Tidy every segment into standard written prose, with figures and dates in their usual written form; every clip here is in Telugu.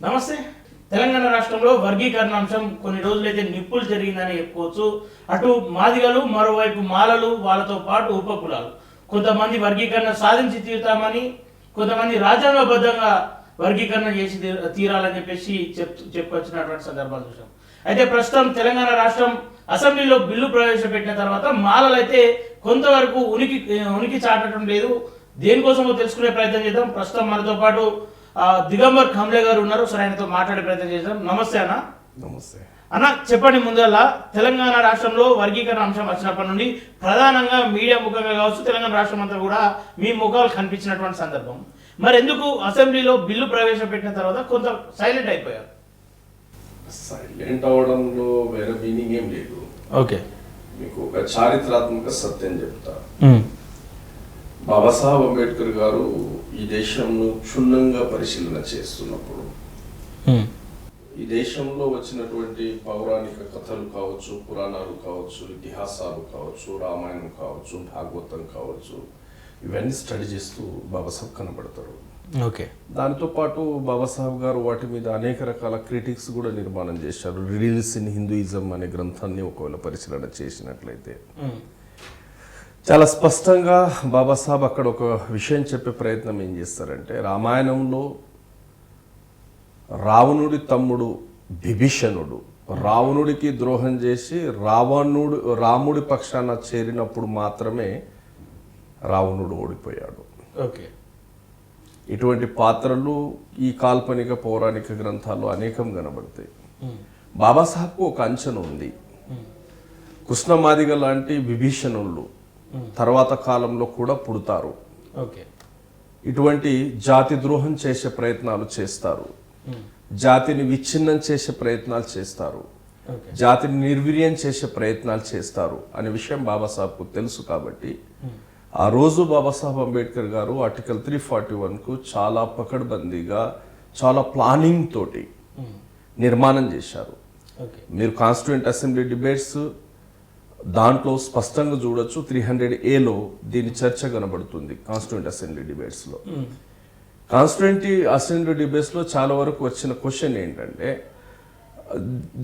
నమస్తే. తెలంగాణ రాష్ట్రంలో వర్గీకరణ అంశం కొన్ని రోజులైతే నిప్పులు జరిగిందని చెప్పుకోవచ్చు. అటు మాదిగలు, మరోవైపు మాలలు, వాళ్ళతో పాటు ఉపకులాలు కొంతమంది వర్గీకరణ సాధించి తీరుతామని, కొంతమంది రాజ్యాంగబద్ధంగా వర్గీకరణ చేసి తీరాలని చెప్పేసి చెప్పొచ్చినటువంటి సందర్భాలు చూసాం. అయితే ప్రస్తుతం తెలంగాణ రాష్ట్రం అసెంబ్లీలో బిల్లు ప్రవేశపెట్టిన తర్వాత మాలలైతే కొంతవరకు ఉనికి చాటడం లేదు. దేనికోసమో తెలుసుకునే ప్రయత్నం చేద్దాం. ప్రస్తుతం మనతో పాటు దిగంబర్ ఖమ్లే గారు ఉన్నారు. సరే, ఆయనతో మాట్లాడే ప్రయత్నం చేద్దాం. నమస్తే అన్న. నమస్తే అన్న, చెప్పండి. ముందల్లా తెలంగాణ రాష్ట్రంలో వర్గీకరణ అంశం వచ్చినప్పటి నుండి ప్రధానంగా మీడియా ముఖంగా కావచ్చు, తెలంగాణ రాష్ట్రం అంతా కూడా మీ ముఖాలు కనిపించినటువంటి సందర్భం. మరి ఎందుకు అసెంబ్లీలో బిల్లు ప్రవేశపెట్టిన తర్వాత కొంత సైలెంట్ అయిపోయారు? సైలెంట్ అవడంలో వేరే మీనింగ్ ఏం లేదు. ఓకే, మీకు ఒక చారిత్రాత్మక సత్యం చెప్తా. బాబాసాహెబ్ అంబేద్కర్ గారు ఈ దేశంను క్షుణ్ణంగా పరిశీలన చేస్తున్నప్పుడు ఈ దేశంలో వచ్చినటువంటి పౌరాణిక కథలు కావచ్చు, పురాణాలు కావచ్చు, ఇతిహాసాలు కావచ్చు, రామాయణం కావచ్చు, భాగవతం కావచ్చు, ఇవన్నీ స్టడీ చేస్తూ బాబాసాహెబ్ కనబడతారు. ఓకే, దానితో పాటు బాబాసాహెబ్ గారు వాటి మీద అనేక రకాల క్రిటిక్స్ కూడా నిర్మాణం చేశారు. రిలీజ్ ఇన్ హిందూయిజం అనే గ్రంథాన్ని ఒకవేళ పరిశీలన చేసినట్లయితే చాలా స్పష్టంగా బాబాసాహెబ్ అక్కడ ఒక విషయం చెప్పే ప్రయత్నం ఏం చేస్తారంటే, రామాయణంలో రావణుడి తమ్ముడు విభీషణుడు రావణుడికి ద్రోహం చేసి రాముడి పక్షాన చేరినప్పుడు మాత్రమే రావణుడు ఓడిపోయాడు. ఓకే, ఇటువంటి పాత్రలు ఈ కాల్పనిక పౌరాణిక గ్రంథాల్లో అనేకం కనబడతాయి. బాబాసాహెబ్కు ఒక అంచనా ఉంది. కృష్ణమాదిగ లాంటి విభీషణులు తర్వాత కాలంలో కూడా పుడతారు. ఓకే, ఇటువంటి జాతి ద్రోహం చేసే ప్రయత్నాలు చేస్తారు, జాతిని విచ్ఛిన్నం చేసే ప్రయత్నాలు చేస్తారు, జాతిని నిర్వీర్యం చేసే ప్రయత్నాలు చేస్తారు అనే విషయం బాబాసాహెబ్కు తెలుసు. కాబట్టి ఆ రోజు బాబాసాహెబ్ అంబేద్కర్ గారు ఆర్టికల్ 341కు చాలా పకడ్బందీగా, చాలా ప్లానింగ్ తోటి నిర్మాణం చేశారు. మీరు కాన్స్టిట్యూయెంట్ అసెంబ్లీ డిబేట్స్ దాంట్లో స్పష్టంగా చూడొచ్చు. 300A దీని చర్చ కనబడుతుంది. కాన్స్టిట్యూయెంట్ అసెంబ్లీ డిబేట్స్లో చాలా వరకు వచ్చిన క్వశ్చన్ ఏంటంటే,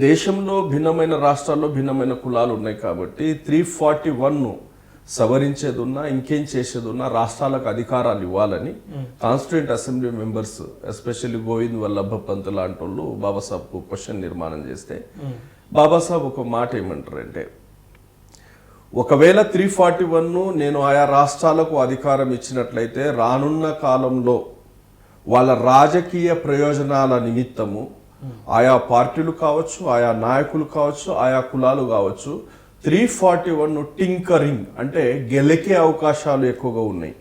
దేశంలో భిన్నమైన రాష్ట్రాల్లో భిన్నమైన కులాలు ఉన్నాయి కాబట్టి 341ను సవరించేది ఉన్నా, ఇంకేం చేసేది ఉన్నా రాష్ట్రాలకు అధికారాలు ఇవ్వాలని constituent assembly members, especially Govind Vallabh Pant లాంటి వాళ్ళు బాబాసాహెబ్కు క్వశ్చన్ నిర్మాణం చేస్తే, బాబాసాహెబ్ ఒక మాట ఏమంటారంటే, ఒకవేళ 341ను నేను ఆయా రాష్ట్రాలకు అధికారం ఇచ్చినట్లయితే రానున్న కాలంలో వాళ్ళ రాజకీయ ప్రయోజనాల నిమిత్తము ఆయా పార్టీలు కావచ్చు, ఆయా నాయకులు కావచ్చు, ఆయా కులాలు కావచ్చు 341ను టింకరింగ్ అంటే గెలికే అవకాశాలు ఎక్కువగా ఉన్నాయి.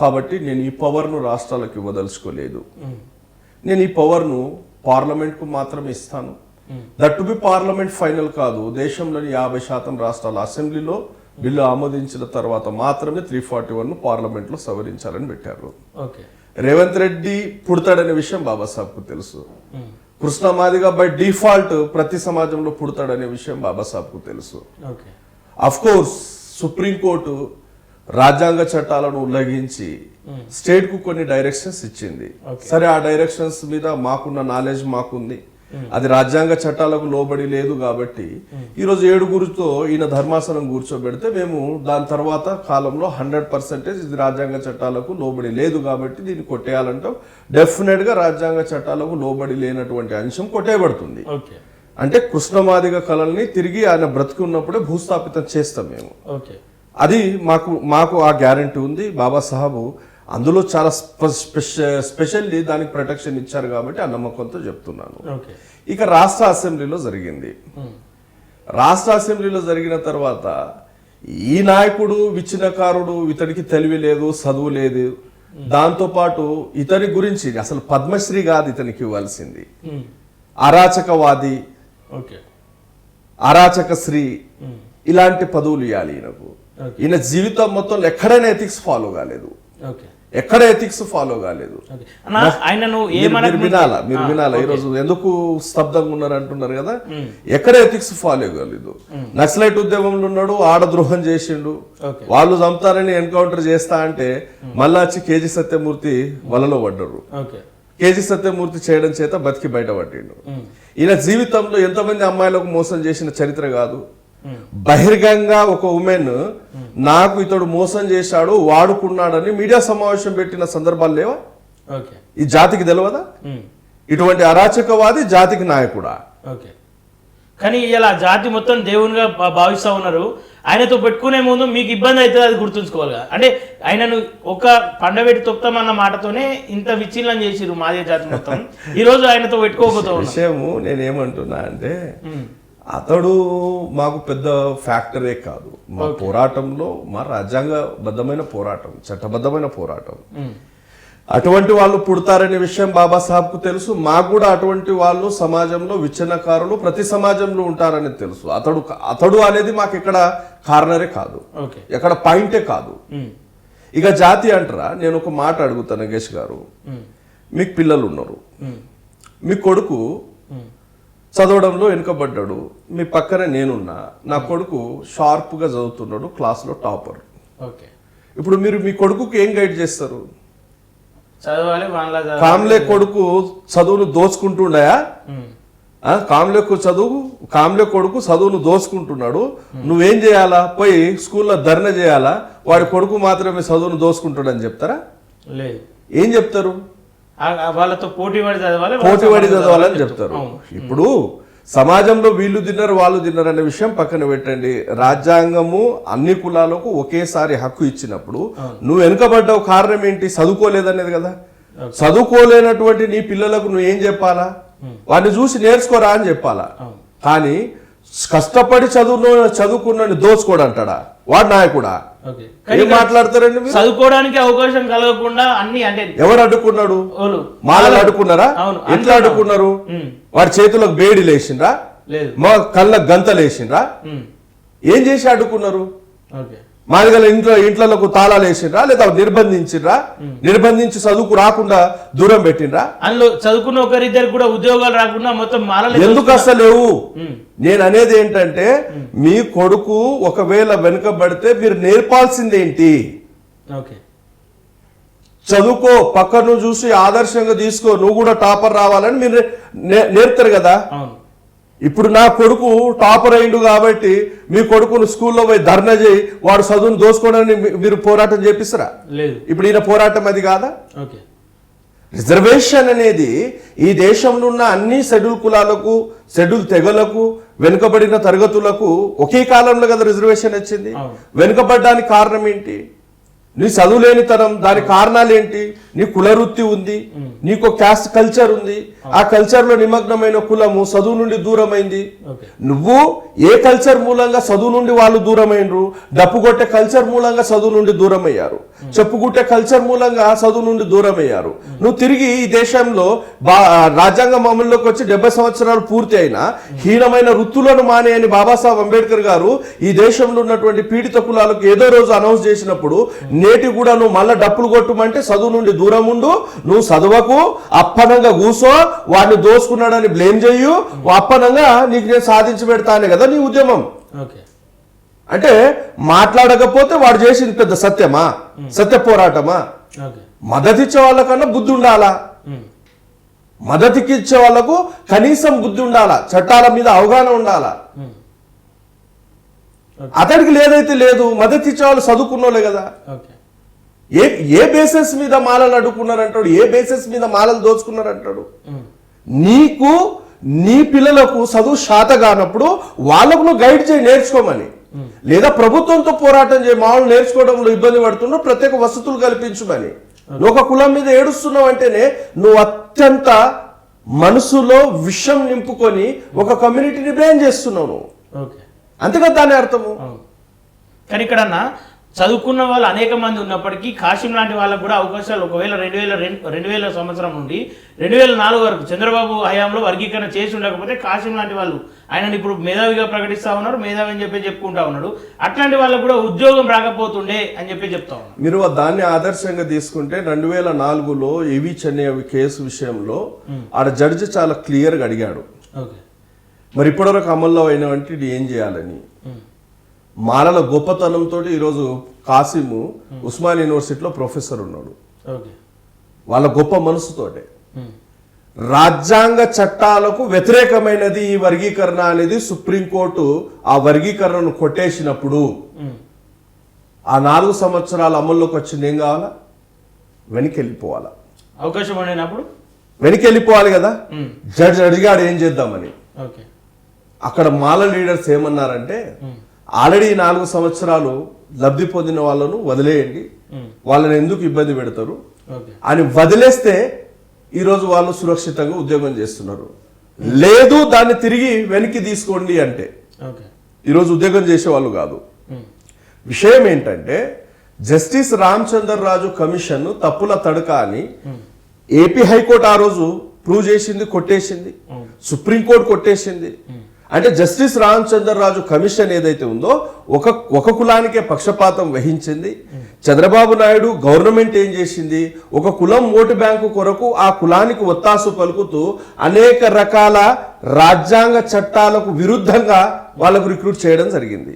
కాబట్టి నేను ఈ పవర్ను రాష్ట్రాలకు ఇవ్వదలుచుకోలేదు. నేను ఈ పవర్ను పార్లమెంట్కు మాత్రమే ఇస్తాను. That to be parliament final కాదు, దేశంలోని 50% రాష్ట్రాల అసెంబ్లీలో బిల్లు ఆమోదించిన తర్వాత మాత్రమే 341ను పార్లమెంట్లో సవరించాలని పెట్టారు. రేవంత్ రెడ్డి పుడతాడనే విషయం బాబాసాహెబ్కు తెలుసు. కృష్ణమాదిగా బై డిఫాల్ట్ ప్రతి సమాజంలో పుడతాడనే విషయం బాబాసాహెబ్కు తెలుసు. అఫ్ కోర్స్ సుప్రీంకోర్టు రాజ్యాంగ చట్టాలను ఉల్లంఘించి స్టేట్ కు కొన్ని డైరెక్షన్స్ ఇచ్చింది. సరే, ఆ డైరెక్షన్స్ మీద మాకున్న నాలెడ్జ్ మాకుంది. అది రాజ్యాంగ చట్టాలకు లోబడి లేదు కాబట్టి ఈరోజు 7గురితో ఈయన ధర్మాసనం కూర్చోబెడితే మేము దాని తర్వాత కాలంలో 100% ఇది రాజ్యాంగ చట్టాలకు లోబడి లేదు కాబట్టి దీన్ని కొట్టేయాలంటాం. డెఫినెట్ గా రాజ్యాంగ చట్టాలకు లోబడి లేనటువంటి అంశం కొట్టేయబడుతుంది. అంటే కృష్ణమాదిగ కళల్ని తిరిగి ఆయన బ్రతుకున్నప్పుడే భూస్థాపితం చేస్తాం మేము. అది మాకు ఆ గ్యారంటీ ఉంది. బాబాసాహెబ్ అందులో చాలా స్పెషల్లీ దానికి ప్రొటెక్షన్ ఇచ్చారు కాబట్టి ఆ నమ్మకంతో చెప్తున్నాను. ఇక రాష్ట్ర అసెంబ్లీలో జరిగింది. రాష్ట్ర అసెంబ్లీలో జరిగిన తర్వాత ఈ నాయకుడు విచ్ఛిన్నకారుడు, ఇతడికి తెలివి లేదు, చదువు లేదు, దాంతోపాటు ఇతని గురించి అసలు పద్మశ్రీ కాదు ఇతనికి ఇవ్వాల్సింది, అరాచకవాది, అరాచక శ్రీ, ఇలాంటి పదవులు ఇవ్వాలి ఈయనకు. ఈయన జీవితం మొత్తం ఎక్కడైనా ఎథిక్స్ ఫాలో కాలేదు. ఎక్కడ ఎథిక్స్ ఫాలో కాలేదు. మీరు వినాలా ఈరోజు ఎందుకు స్తబ్దంగా ఉన్నారు అంటున్నారు కదా. ఎక్కడ ఎథిక్స్ ఫాలో కాలేదు. నక్సలైట్ ఉద్యమంలో ఉన్నాడు, ఆడద్రోహం చేసిండు, వాళ్ళు చంపుతారని ఎన్కౌంటర్ చేస్తా అంటే మళ్ళా వచ్చి కేజీ సత్యమూర్తి వలలో పడ్డారు. కేజీ సత్యమూర్తి చేయడం చేత బతికి బయటపడ్డాడు. ఈయన జీవితంలో ఎంతమంది అమ్మాయిలకు మోసం చేసిన చరిత్ర కాదు. బహిర్గంగా ఒక ఉమెన్ నాకు ఇతడు మోసం చేశాడు వాడుకున్నాడని మీడియా సమావేశం పెట్టిన సందర్భాలు లేవా? ఈ జాతికి తెలియదా? ఇటువంటి అరాచకవాది జాతికి నాయకుడా? కానీ ఇలా జాతి మొత్తం దేవునిగా భావిస్తా ఉన్నారు. ఆయనతో పెట్టుకునే ముందు మీకు ఇబ్బంది అవుతుంది, అది గుర్తుంచుకోవాలి. అంటే ఆయనను ఒక పండబెట్టి తొక్తామన్న మాటతోనే ఇంత విచ్ఛిన్నం చేసిరు మాదిగ జాతి మొత్తం. ఈ రోజు ఆయనతో పెట్టుకోకపోతా విషయము నేనేమంటున్నా అంటే అతడు మాకు పెద్ద ఫ్యాక్టరే కాదు. మా పోరాటంలో మా రాజ్యాంగబద్ధమైన పోరాటం, చట్టబద్ధమైన పోరాటం. అటువంటి వాళ్ళు పుడతారనే విషయం బాబాసాహెబ్కు తెలుసు. మాకు కూడా అటువంటి వాళ్ళు సమాజంలో విచ్ఛిన్నకారులు ప్రతి సమాజంలో ఉంటారని తెలుసు. అతడు అనేది మాకు ఇక్కడ కారణరే కాదు, ఎక్కడ పాయింటే కాదు. ఇక జాతి అంటారా? నేను ఒక మాట అడుగుతాను నగేష్ గారు, మీకు పిల్లలు ఉన్నారు, మీ కొడుకు చదవడంలో వెనుకబడ్డాడు, మీ పక్కనే నేనున్నా, నా కొడుకు షార్ప్గా చదువుతున్నాడు, క్లాస్లో టాపర్. ఇప్పుడు మీరు మీ కొడుకుకి ఏం గైడ్ చేస్తారు? కామ్లే కొడుకు చదువును దోచుకుంటుండయా? కామ్లే కొడుకు చదువును దోచుకుంటున్నాడు, నువ్వేం చేయాలా? పోయి స్కూల్లో ధర్నా చేయాలా? వాడి కొడుకు మాత్రమే చదువును దోచుకుంటాడని చెప్తారా? లేదు. ఏం చెప్తారు? వాళ్ళతో పోటీపడి చదవాలని చెప్తారు. ఇప్పుడు సమాజంలో వీళ్ళు తిన్నారు వాళ్ళు తిన్నారు అనే విషయం పక్కన పెట్టండి. రాజ్యాంగము అన్ని కులాలకు ఒకేసారి హక్కు ఇచ్చినప్పుడు నువ్వు వెనుకబడ్డావు కారణం ఏంటి? చదువుకోలేదనేది కదా. చదువుకోలేనటువంటి నీ పిల్లలకు నువ్వు ఏం చెప్పాలా? వాడిని చూసి నేర్చుకోరా అని చెప్పాలా. కానీ కష్టపడి చదువుకున్న దోచుకోడు అంటాడా? వాడు నాయకుడా? ఏం మాట్లాడతారండి? చదువుకోవడానికి అవకాశం కలగకుండా అన్ని అంటే ఎవరు అడ్డుకున్నాడు? మాలలు అడ్డుకున్నారా? ఎట్లా అడ్డుకున్నారు? వాడి చేతులకు బేడి లేచిండ్రా? మా కళ్ళకు గంతలు వేసిండ్రా? ఏం చేసి అడ్డుకున్నారు? మాదిగల ఇంట్లకు తాళాలు వేసిండ్రా? లేదా నిర్బంధించిండ్రా? నిర్బంధించి చదువుకు రాకుండా దూరం పెట్టిండ్రా? అందులో చదువుకున్న ఒకరిద్దరు కూడా ఉద్యోగాలు రాకుండా మొత్తం మాలలు ఎందుకు అసలు లేవు? నేను అనేది ఏంటంటే మీ కొడుకు ఒకవేళ వెనుకబడితే మీరు నేర్పాల్సిందేంటి? చదువుకో, పక్కను చూసి ఆదర్శంగా తీసుకో, నువ్వు కూడా టాపర్ రావాలని మీరు నేర్పుతారు కదా. ఇప్పుడు నా కొడుకు టాపర్ అయిండు కాబట్టి మీ కొడుకును స్కూల్లో పోయి ధర్నా చేయి, వాడు చదువును దోసుకోవడానికి మీరు పోరాటం చేపిస్తారా? లేదు. ఇప్పుడు ఈయన పోరాటం అది కాదా? రిజర్వేషన్ అనేది ఈ దేశంలో ఉన్న అన్ని షెడ్యూల్ కులాలకు, షెడ్యూల్ తెగలకు, వెనుకబడిన తరగతులకు ఒకే కాలంలో కదా రిజర్వేషన్ వచ్చింది. వెనుకబడ్డానికి కారణం ఏంటి? నీ చదువులేనితనం. దాని కారణాలు ఏంటి? నీ కుల వృత్తి ఉంది, నీకు క్యాస్ట్ కల్చర్ ఉంది, ఆ కల్చర్ లో నిమగ్నమైన కులము చదువు నుండి దూరమైంది. నువ్వు ఏ కల్చర్ మూలంగా చదువు నుండి వాళ్ళు దూరమైనరు? డప్పుగొట్టే కల్చర్ మూలంగా చదువు నుండి దూరమయ్యారు, చెప్పుకుంటే కల్చర్ మూలంగా చదువు నుండి దూరమయ్యారు. నువ్వు తిరిగి ఈ దేశంలో రాజ్యాంగం అమల్లోకి వచ్చి 70 సంవత్సరాలు పూర్తి అయినా హీనమైన వృత్తులను మానేయని బాబాసాహెబ్ అంబేద్కర్ గారు ఈ దేశంలో ఉన్నటువంటి పీడిత కులాలకు ఏదో రోజు అనౌన్స్ చేసినప్పుడు, నేటి కూడా నువ్వు మళ్ళా డప్పులు కొట్టుమంటే చదువు నుండి దూరం ఉండు, నువ్వు చదవకు, అప్పనంగా కూసో, వాడిని దోసుకున్నాడని బ్లేమ్ చెయ్యు, అప్పనంగా నీకు నేను సాధించి పెడతానే కదా నీ ఉద్యమం. అంటే మాట్లాడకపోతే వాడు చేసింది పెద్ద సత్యమా? సత్య పోరాటమా? మద్దతిచ్చే వాళ్ళకన్నా బుద్ధి ఉండాలా? మద్దతుకి ఇచ్చే వాళ్ళకు కనీసం బుద్ధి ఉండాలా, చట్టాల మీద అవగాహన ఉండాలా. అతడికి లేదైతే లేదు, మద్దతు ఇచ్చే వాళ్ళు చదువుకున్నోలే కదా. ఏ బేసిస్ మీద మాలలు అడ్డుకున్నారంటాడు? ఏ బేసిస్ మీద మాలలు దోచుకున్నారంటాడు? నీకు నీ పిల్లలకు చదువు శాత కానప్పుడు వాళ్ళకు నువ్వు గైడ్ చేయి, నేర్చుకోమని. లేదా ప్రభుత్వంతో పోరాటం చేయి, మామూలు నేర్చుకోవడంలో ఇబ్బంది పడుతున్నావు, ప్రత్యేక వసతులు కల్పించమని. నువ్వు ఒక కులం మీద ఏడుస్తున్నావు అంటేనే నువ్వు అత్యంత మనసులో విషం నింపుకొని ఒక కమ్యూనిటీని బ్లేమ్ చేస్తున్నావు. అంతేగా దాని అర్థము. కానీ ఇక్కడ చదువుకున్న వాళ్ళు అనేక మంది ఉన్నప్పటికీ కాశీం లాంటి వాళ్ళకు కూడా అవకాశాలు ఒకవేళ 2000 సంవత్సరం నుండి 2004 వరకు చంద్రబాబు హయాంలో వర్గీకరణ చేసి ఉండకపోతే కాశీం లాంటి వాళ్ళు ఆయన ఇప్పుడు మేధావిగా ప్రకటిస్తా ఉన్నారు, మేధావి అని చెప్పుకుంటా ఉన్నాడు. అట్లాంటి వాళ్ళకు కూడా ఉద్యోగం రాకపోతుండే అని చెప్తా ఉన్నారు. మీరు దాన్ని ఆదర్శంగా తీసుకుంటే 2004లో ఏవి చెన్నై కేసు విషయంలో ఆడ జడ్జి చాలా క్లియర్గా అడిగాడు, మరి ఇప్పటివరకు అమల్లో అయినవంటి ఏం చేయాలని. మాలల గొప్పతనంతో ఈరోజు కాసిము ఉస్మాన్ యూనివర్సిటీలో ప్రొఫెసర్ ఉన్నాడు, వాళ్ళ గొప్ప మనసుతోటే. రాజ్యాంగ చట్టాలకు వ్యతిరేకమైనది ఈ వర్గీకరణ అనేది సుప్రీంకోర్టు ఆ వర్గీకరణను కొట్టేసినప్పుడు ఆ 4 సంవత్సరాల అమల్లోకి వచ్చింది ఏం కావాలా? వెనకెళ్ళిపోవాలా? అవకాశం అయినప్పుడు వెనకెళ్ళిపోవాలి కదా. జడ్జి అడిగాడు ఏం చేద్దామని. ఓకే. అక్కడ మాల లీడర్స్ ఏమన్నారంటే ఆల్రెడీ 4 సంవత్సరాలు లబ్ధి పొందిన వాళ్ళను వదిలేయండి, వాళ్ళని ఎందుకు ఇబ్బంది పెడతారు అని వదిలేస్తే ఈరోజు వాళ్ళు సురక్షితంగా ఉద్యోగం చేస్తున్నారు. లేదు దాన్ని తిరిగి వెనక్కి తీసుకోండి అంటే ఈరోజు ఉద్యోగం చేసే వాళ్ళు కాదు. విషయం ఏంటంటే జస్టిస్ రామచందర్ రాజు కమిషన్ తప్పుల తడక అని ఏపీ హైకోర్టు ఆ రోజు ప్రూవ్ చేసింది, కొట్టేసింది. సుప్రీంకోర్టు కొట్టేసింది. అంటే జస్టిస్ రామచందర్ రాజు కమిషన్ ఏదైతే ఉందో ఒక కులానికే పక్షపాతం వహించింది. చంద్రబాబు నాయుడు గవర్నమెంట్ ఏం చేసింది, ఒక కులం ఓటు బ్యాంకు కొరకు ఆ కులానికి ఒత్తాసు పలుకుతూ అనేక రకాల రాజ్యాంగ చట్టాలకు విరుద్ధంగా వాళ్ళకు రిక్రూట్ చేయడం జరిగింది.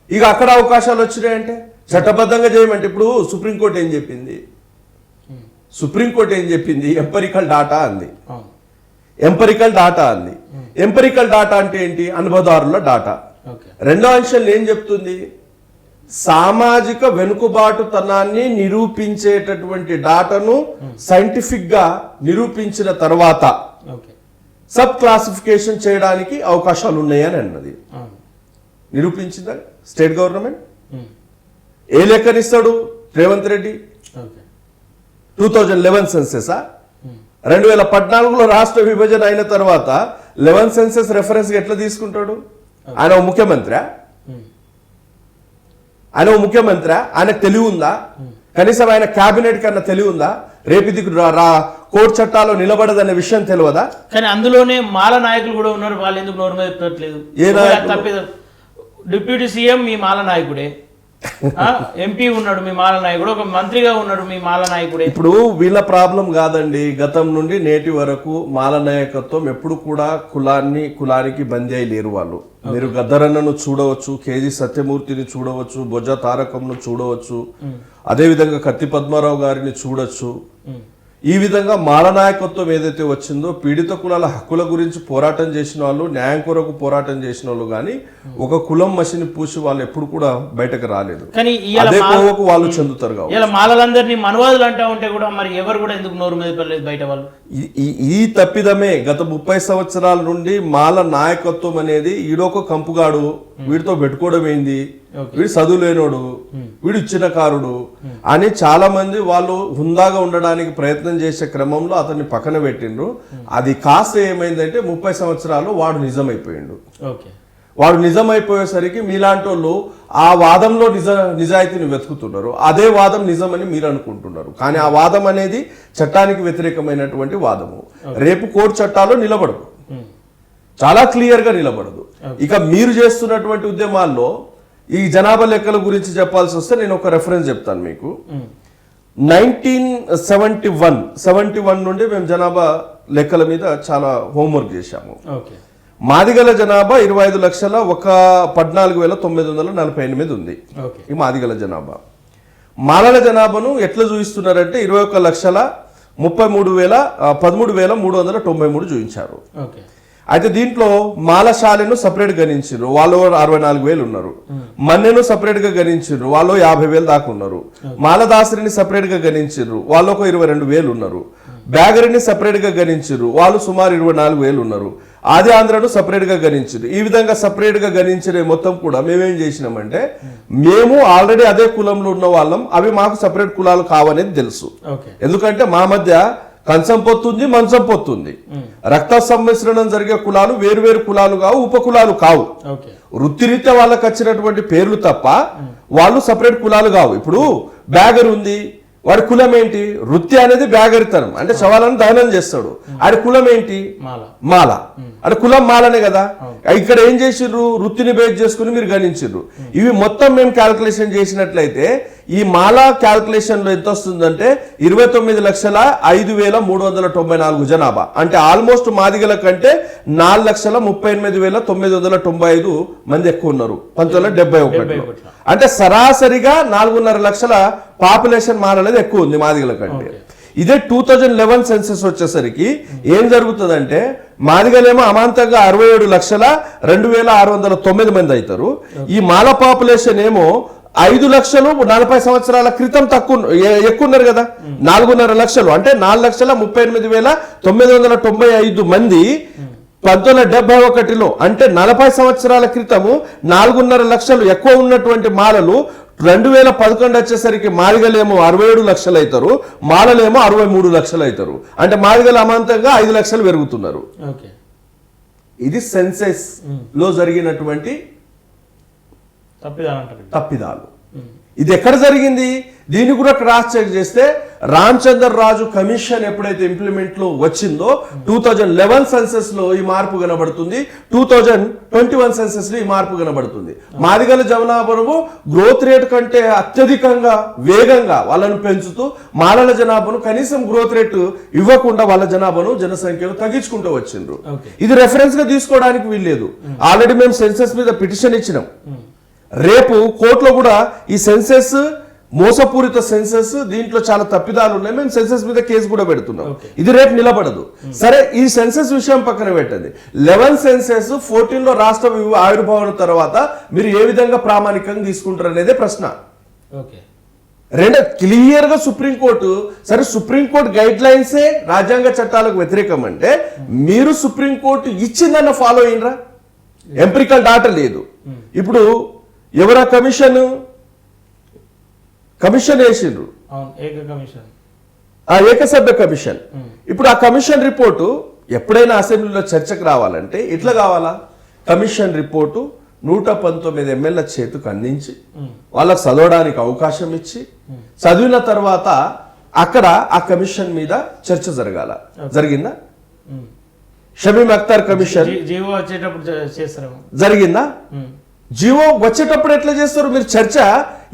ఇక అక్కడ అవకాశాలు వచ్చినాయంటే చట్టబద్ధంగా చేయమంటే ఇప్పుడు సుప్రీంకోర్టు ఏం చెప్పింది? సుప్రీంకోర్టు ఏం చెప్పింది? ఎంపరికల్ డాటా అంది. ఎంపరికల్ డాటా అంది. ఎంపరికల్ డాటా అంటే ఏంటి? అనుభవదారుల డాటా. రెండో అంశం ఏం చెప్తుంది? సామాజిక వెనుకబాటుతనాన్ని నిరూపించేటటువంటి డాటాను సైంటిఫిక్ గా నిరూపించిన తర్వాత సబ్ క్లాసిఫికేషన్ చేయడానికి అవకాశాలు ఉన్నాయని అన్నది. నిరూపించిందా స్టేట్ గవర్నమెంట్? ఏ లెక్కనిస్తాడు రేవంత్ రెడ్డి? 2011 సెన్సెసా? 2014లో రాష్ట్ర విభజన అయిన తర్వాత 11 సెన్సెస్ రెఫరెన్స్ ఎట్లా తీసుకుంటాడు? ఆయన ముఖ్యమంత్రి, ఆయనకు తెలివి ఉందా? కనీసం ఆయన కేబినెట్ కన్నా తెలివి ఉందా? రేపు ఇది కోర్టు చట్టాల్లో నిలబడదనే విషయం తెలియదా? కానీ అందులోనే మాల నాయకులు కూడా ఉన్నారు. వాళ్ళు ఎందుకు నోరు మీద పెట్టలేదు? డిప్యూటీ సీఎం మీ మాల నాయకుడే, ఎంపీ ఉన్నాడు మీ మాల నాయకుడు, ఒక మంత్రిగా ఉన్నాడు మీ మాల నాయకుడే. ఇప్పుడు వీళ్ళ ప్రాబ్లం కాదండి. గతం నుండి నేటి వరకు మాల నాయకత్వం ఎప్పుడు కూడా కులానికి బందీ అయి లేరు వాళ్ళు. మీరు గద్దరన్నను చూడవచ్చు, కేజీ సత్యమూర్తిని చూడవచ్చు, బొజ్జ తారకంను చూడవచ్చు, అదేవిధంగా కత్తి పద్మారావు గారిని చూడొచ్చు. ఈ విధంగా మాల నాయకత్వం ఏదైతే వచ్చిందో పీడిత కులాల హక్కుల గురించి పోరాటం చేసిన వాళ్ళు, న్యాయం కొరకు పోరాటం చేసిన వాళ్ళు కానీ ఒక కులం మసిని పూసి వాళ్ళు ఎప్పుడు కూడా బయటకు రాలేదు. కానీ అదే కోవకు వాళ్ళు చెందుతారు కాబట్టి ఇలా మాలలందరినీ మనవాదులు అంటా ఉంటే కూడా మరి ఎవరు కూడా ఎందుకు నోరు మీద పడలేదు బయట వాళ్ళు? ఈ తప్పిదమే గత 30 సంవత్సరాల నుండి మాల నాయకత్వం అనేది ఈడొక కంపుగాడు, వీడితో పెట్టుకోవడం ఏంది, వీడు చదువు లేనోడు, వీడు ఇచ్చినకారుడు అని చాలా మంది వాళ్ళు హుందాగా ఉండడానికి ప్రయత్నం చేసే క్రమంలో అతన్ని పక్కన పెట్టిండ్రు. అది కాస్త ఏమైందంటే 30 సంవత్సరాలు వాడు నిజమైపోయిండు. వాడు నిజమైపోయేసరికి మీలాంటి వాళ్ళు ఆ వాదంలో నిజాయితీని వెతుకుతున్నారు. అదే వాదం నిజమని మీరు అనుకుంటున్నారు. కానీ ఆ వాదం అనేది చట్టానికి వ్యతిరేకమైనటువంటి వాదము. రేపు కోర్టు చట్టాల్లో నిలబడదు, చాలా క్లియర్ గా నిలబడదు. ఇక మీరు చేస్తున్నటువంటి ఉద్యమాల్లో ఈ జనాభా లెక్కల గురించి చెప్పాల్సి వస్తే నేను ఒక రెఫరెన్స్ చెప్తాను మీకు. 1971 నుండి మేము జనాభా లెక్కల మీద చాలా హోంవర్క్ చేశాము. మాదిగల జనాభా 25,14,948 ఉంది. ఈ మాదిగల జనాభా. మాలల జనాభాను ఎట్లా చూపిస్తున్నారంటే 13,393 చూపించారు. అయితే దీంట్లో మాలశాలను సపరేట్ గణించారు, వాళ్ళు 64,000 ఉన్నారు. మన్నెను సపరేట్ గా గణించారు, వాళ్ళు 50,000 దాకా ఉన్నారు. మాలదాసరిని సపరేట్ గా గణించారు, వాళ్ళు ఒక 22,000 ఉన్నారు. బ్యాగరిని సపరేట్ గా గణించారు, వాళ్ళు సుమారు 24,000 ఉన్నారు. ఆది ఆంధ్రను సపరేట్ గా గణించారు. ఈ విధంగా సపరేట్ గా గణించిన మొత్తం కూడా మేమేం చేసినామంటే మేము ఆల్రెడీ అదే కులంలో ఉన్న వాళ్ళం, అవి మాకు సపరేట్ కులాలు కావనేది తెలుసు. ఎందుకంటే మా మధ్య కంచం పొత్తుంది, మంచం పొత్తుంది. రక్త సమ్మిశ్రణం జరిగే కులాలు వేరు వేరు కులాలు కావు, ఉపకులాలు కావు. వృత్తిరీత్యా వాళ్ళకి వచ్చినటువంటి పేర్లు తప్ప వాళ్ళు సపరేట్ కులాలు కావు. ఇప్పుడు బ్యాగర్ ఉంది, వాడి కులం ఏంటి? వృత్తి అనేది బ్యాగరితనం, అంటే శవాలను దహనం చేస్తాడు. ఆడి కులం ఏంటి? మాల. అంటే కులం మాలనే కదా. ఇక్కడ ఏం చేసిర్రు? వృత్తిని బేస్ చేసుకుని మీరు గణించిర్రు. ఇవి మొత్తం మేము క్యాల్కులేషన్ చేసినట్లయితే ఈ మాల క్యాల్కులేషన్ లో ఎంత వస్తుందంటే 29,05,394 జనాభా. అంటే ఆల్మోస్ట్ మాదిగల కంటే 4,38,995 మంది ఎక్కువ ఉన్నారు 1971లో. అంటే సరాసరిగా 4.5 లక్షల పాపులేషన్ మారనేది ఎక్కువ ఉంది మాదిగల కంటే. ఇదే 2011 సెన్సెస్ వచ్చేసరికి ఏం జరుగుతుందంటే మాదిగలేమో అమాంతంగా 67,02,609 మంది అవుతారు. ఈ మాల పాపులేషన్ ఏమో 5,40,000 సంవత్సరాల క్రితం ఎక్కువ ఉన్నారు కదా, 4.5 లక్షలు అంటే 4,38,995 మంది 1971లో అంటే 40 సంవత్సరాల క్రితము 4.5 లక్షలు ఎక్కువ ఉన్నటువంటి మాలలు 2011 వచ్చేసరికి మాదిగలేమో 67 లక్షలు అవుతారు, మాలలేమో 63 లక్షలు అవుతారు. అంటే మాదిగలు అమాంతంగా 5 లక్షలు పెరుగుతున్నారు. ఇది సెన్సెస్ లో జరిగినటువంటి తప్పిదాలు. ఇది ఎక్కడ జరిగింది? దీన్ని కూడా క్రాస్ చెక్ చేస్తే రామచంద్ర రాజు కమిషన్ ఎప్పుడైతే ఇంప్లిమెంట్ లో వచ్చిందో 2011 సెన్సెస్ లో ఈ మార్పు కనబడుతుంది, 2021 సెన్సెస్ లో ఈ మార్పు కనబడుతుంది. మాదిగల జనాభాను గ్రోత్ రేట్ కంటే అత్యధికంగా వేగంగా వాళ్ళను పెంచుతూ మాలల జనాభాను కనీసం గ్రోత్ రేట్ ఇవ్వకుండా వాళ్ళ జనాభాను జనసంఖ్యను తగ్గించుకుంటూ వచ్చిండ్రు. ఇది రెఫరెన్స్ గా తీసుకోవడానికి వీల్లేదు. ఆల్రెడీ మేము సెన్సెస్ మీద పిటిషన్ ఇచ్చినాం. రేపు కోర్టులో కూడా ఈ సెన్సెస్ మోసపూరిత సెన్సెస్, దీంట్లో చాలా తప్పిదాలు ఉన్నాయి, మేము సెన్సెస్ మీద కేసు కూడా పెడుతున్నాం. ఇది రేపు నిలబడదు. సరే, ఈ సెన్సెస్ విషయం పక్కన పెట్టండి. 11 సెన్సెస్ 14 లో రాష్ట్ర ఆవిర్భావం తర్వాత మీరు ఏ విధంగా ప్రామాణికంగా తీసుకుంటారు అనేదే ప్రశ్న. క్లియర్ గా సుప్రీంకోర్టు, సరే సుప్రీంకోర్టు గైడ్ లైన్సే రాజ్యాంగ చట్టాలకు వ్యతిరేకం అంటే మీరు సుప్రీంకోర్టు ఇచ్చిందన్న ఫాలో అయినరా? ఎంపిరికల్ డాటా లేదు. ఇప్పుడు ఎవరా కమిషన్ వేసిండ్రు, ఏకసభ్య కమిషన్. ఇప్పుడు ఆ కమిషన్ రిపోర్టు ఎప్పుడైనా అసెంబ్లీలో చర్చకు రావాలంటే ఎట్లా కావాలా? కమిషన్ రిపోర్టు 119 ఎమ్మెల్యేల చేతికి అందించి వాళ్ళకు చదవడానికి అవకాశం ఇచ్చి చదివిన తర్వాత అక్కడ ఆ కమిషన్ మీద చర్చ జరగాల. జరిగిందా? షమీమ్ అఖ్తర్ కమిషన్ జరిగిందా? జీవో వచ్చేటప్పుడు ఎట్లా చేస్తారు మీరు? చర్చ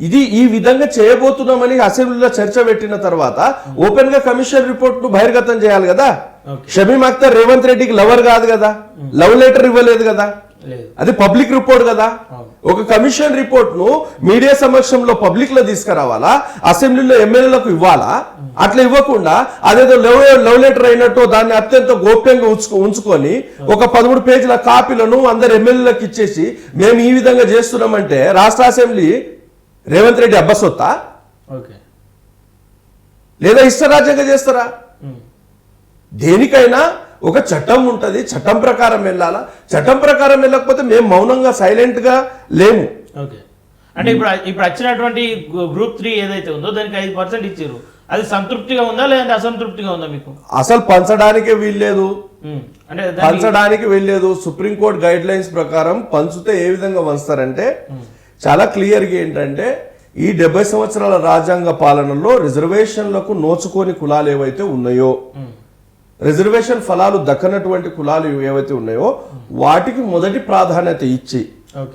ఇది ఈ విధంగా చేయబోతున్నామని అసెంబ్లీలో చర్చ పెట్టిన తర్వాత ఓపెన్ గా కమిషన్ రిపోర్ట్ ను బహిర్గతం చేయాలి కదా. షమీమ్ అఖ్తర్ రేవంత్ రెడ్డికి లవర్ కాదు కదా, లవ్ లెటర్ ఇవ్వలేదు కదా, అది పబ్లిక్ రిపోర్ట్ కదా. ఒక కమిషన్ రిపోర్ట్ ను మీడియా సమక్షంలో పబ్లిక్ లో తీసుకురావాలా, అసెంబ్లీలో ఎమ్మెల్యేలకు ఇవ్వాలా? అట్లా ఇవ్వకుండా అదేదో లవ్ లెటర్ అయినట్టు దాన్ని అత్యంత గోప్యంగా ఉంచుకొని ఒక 13 పేజీల కాపీలను అందరు ఎమ్మెల్యేలకు ఇచ్చేసి మేము ఈ విధంగా చేస్తున్నామంటే రాష్ట్ర అసెంబ్లీ రేవంత్ రెడ్డి అబ్బసొత్తా లేదా ఇష్టరాజ్యంగా చేస్తారా? దేనికైనా ఒక చట్టం ఉంటది, చట్టం ప్రకారం వెళ్ళాలా. చట్టం ప్రకారం వెళ్ళకపోతే మేము మౌనంగా సైలెంట్ గా లేము. అంటే ఇప్పుడు వచ్చినటువంటి గ్రూప్ 3 ఏదైతే ఉందో దానికి 5% ఇచ్చారు, అది సంతృప్తిగా ఉందా లేదంటే అసంతృప్తిగా ఉందా మీకు? అసలు పంచడానికే వీల్లేదు, అంటే పంచడానికి వీల్లేదు. సుప్రీంకోర్టు గైడ్ లైన్స్ ప్రకారం పంచితే ఏ విధంగా పంచుతారంటే చాలా క్లియర్గా ఏంటంటే ఈ 70 సంవత్సరాల రాజ్యాంగ పాలనలో రిజర్వేషన్లకు నోచుకోని కులాలు ఏవైతే ఉన్నాయో, రిజర్వేషన్ ఫలాలు దక్కనటువంటి కులాలు ఏవైతే ఉన్నాయో వాటికి మొదటి ప్రాధాన్యత ఇచ్చి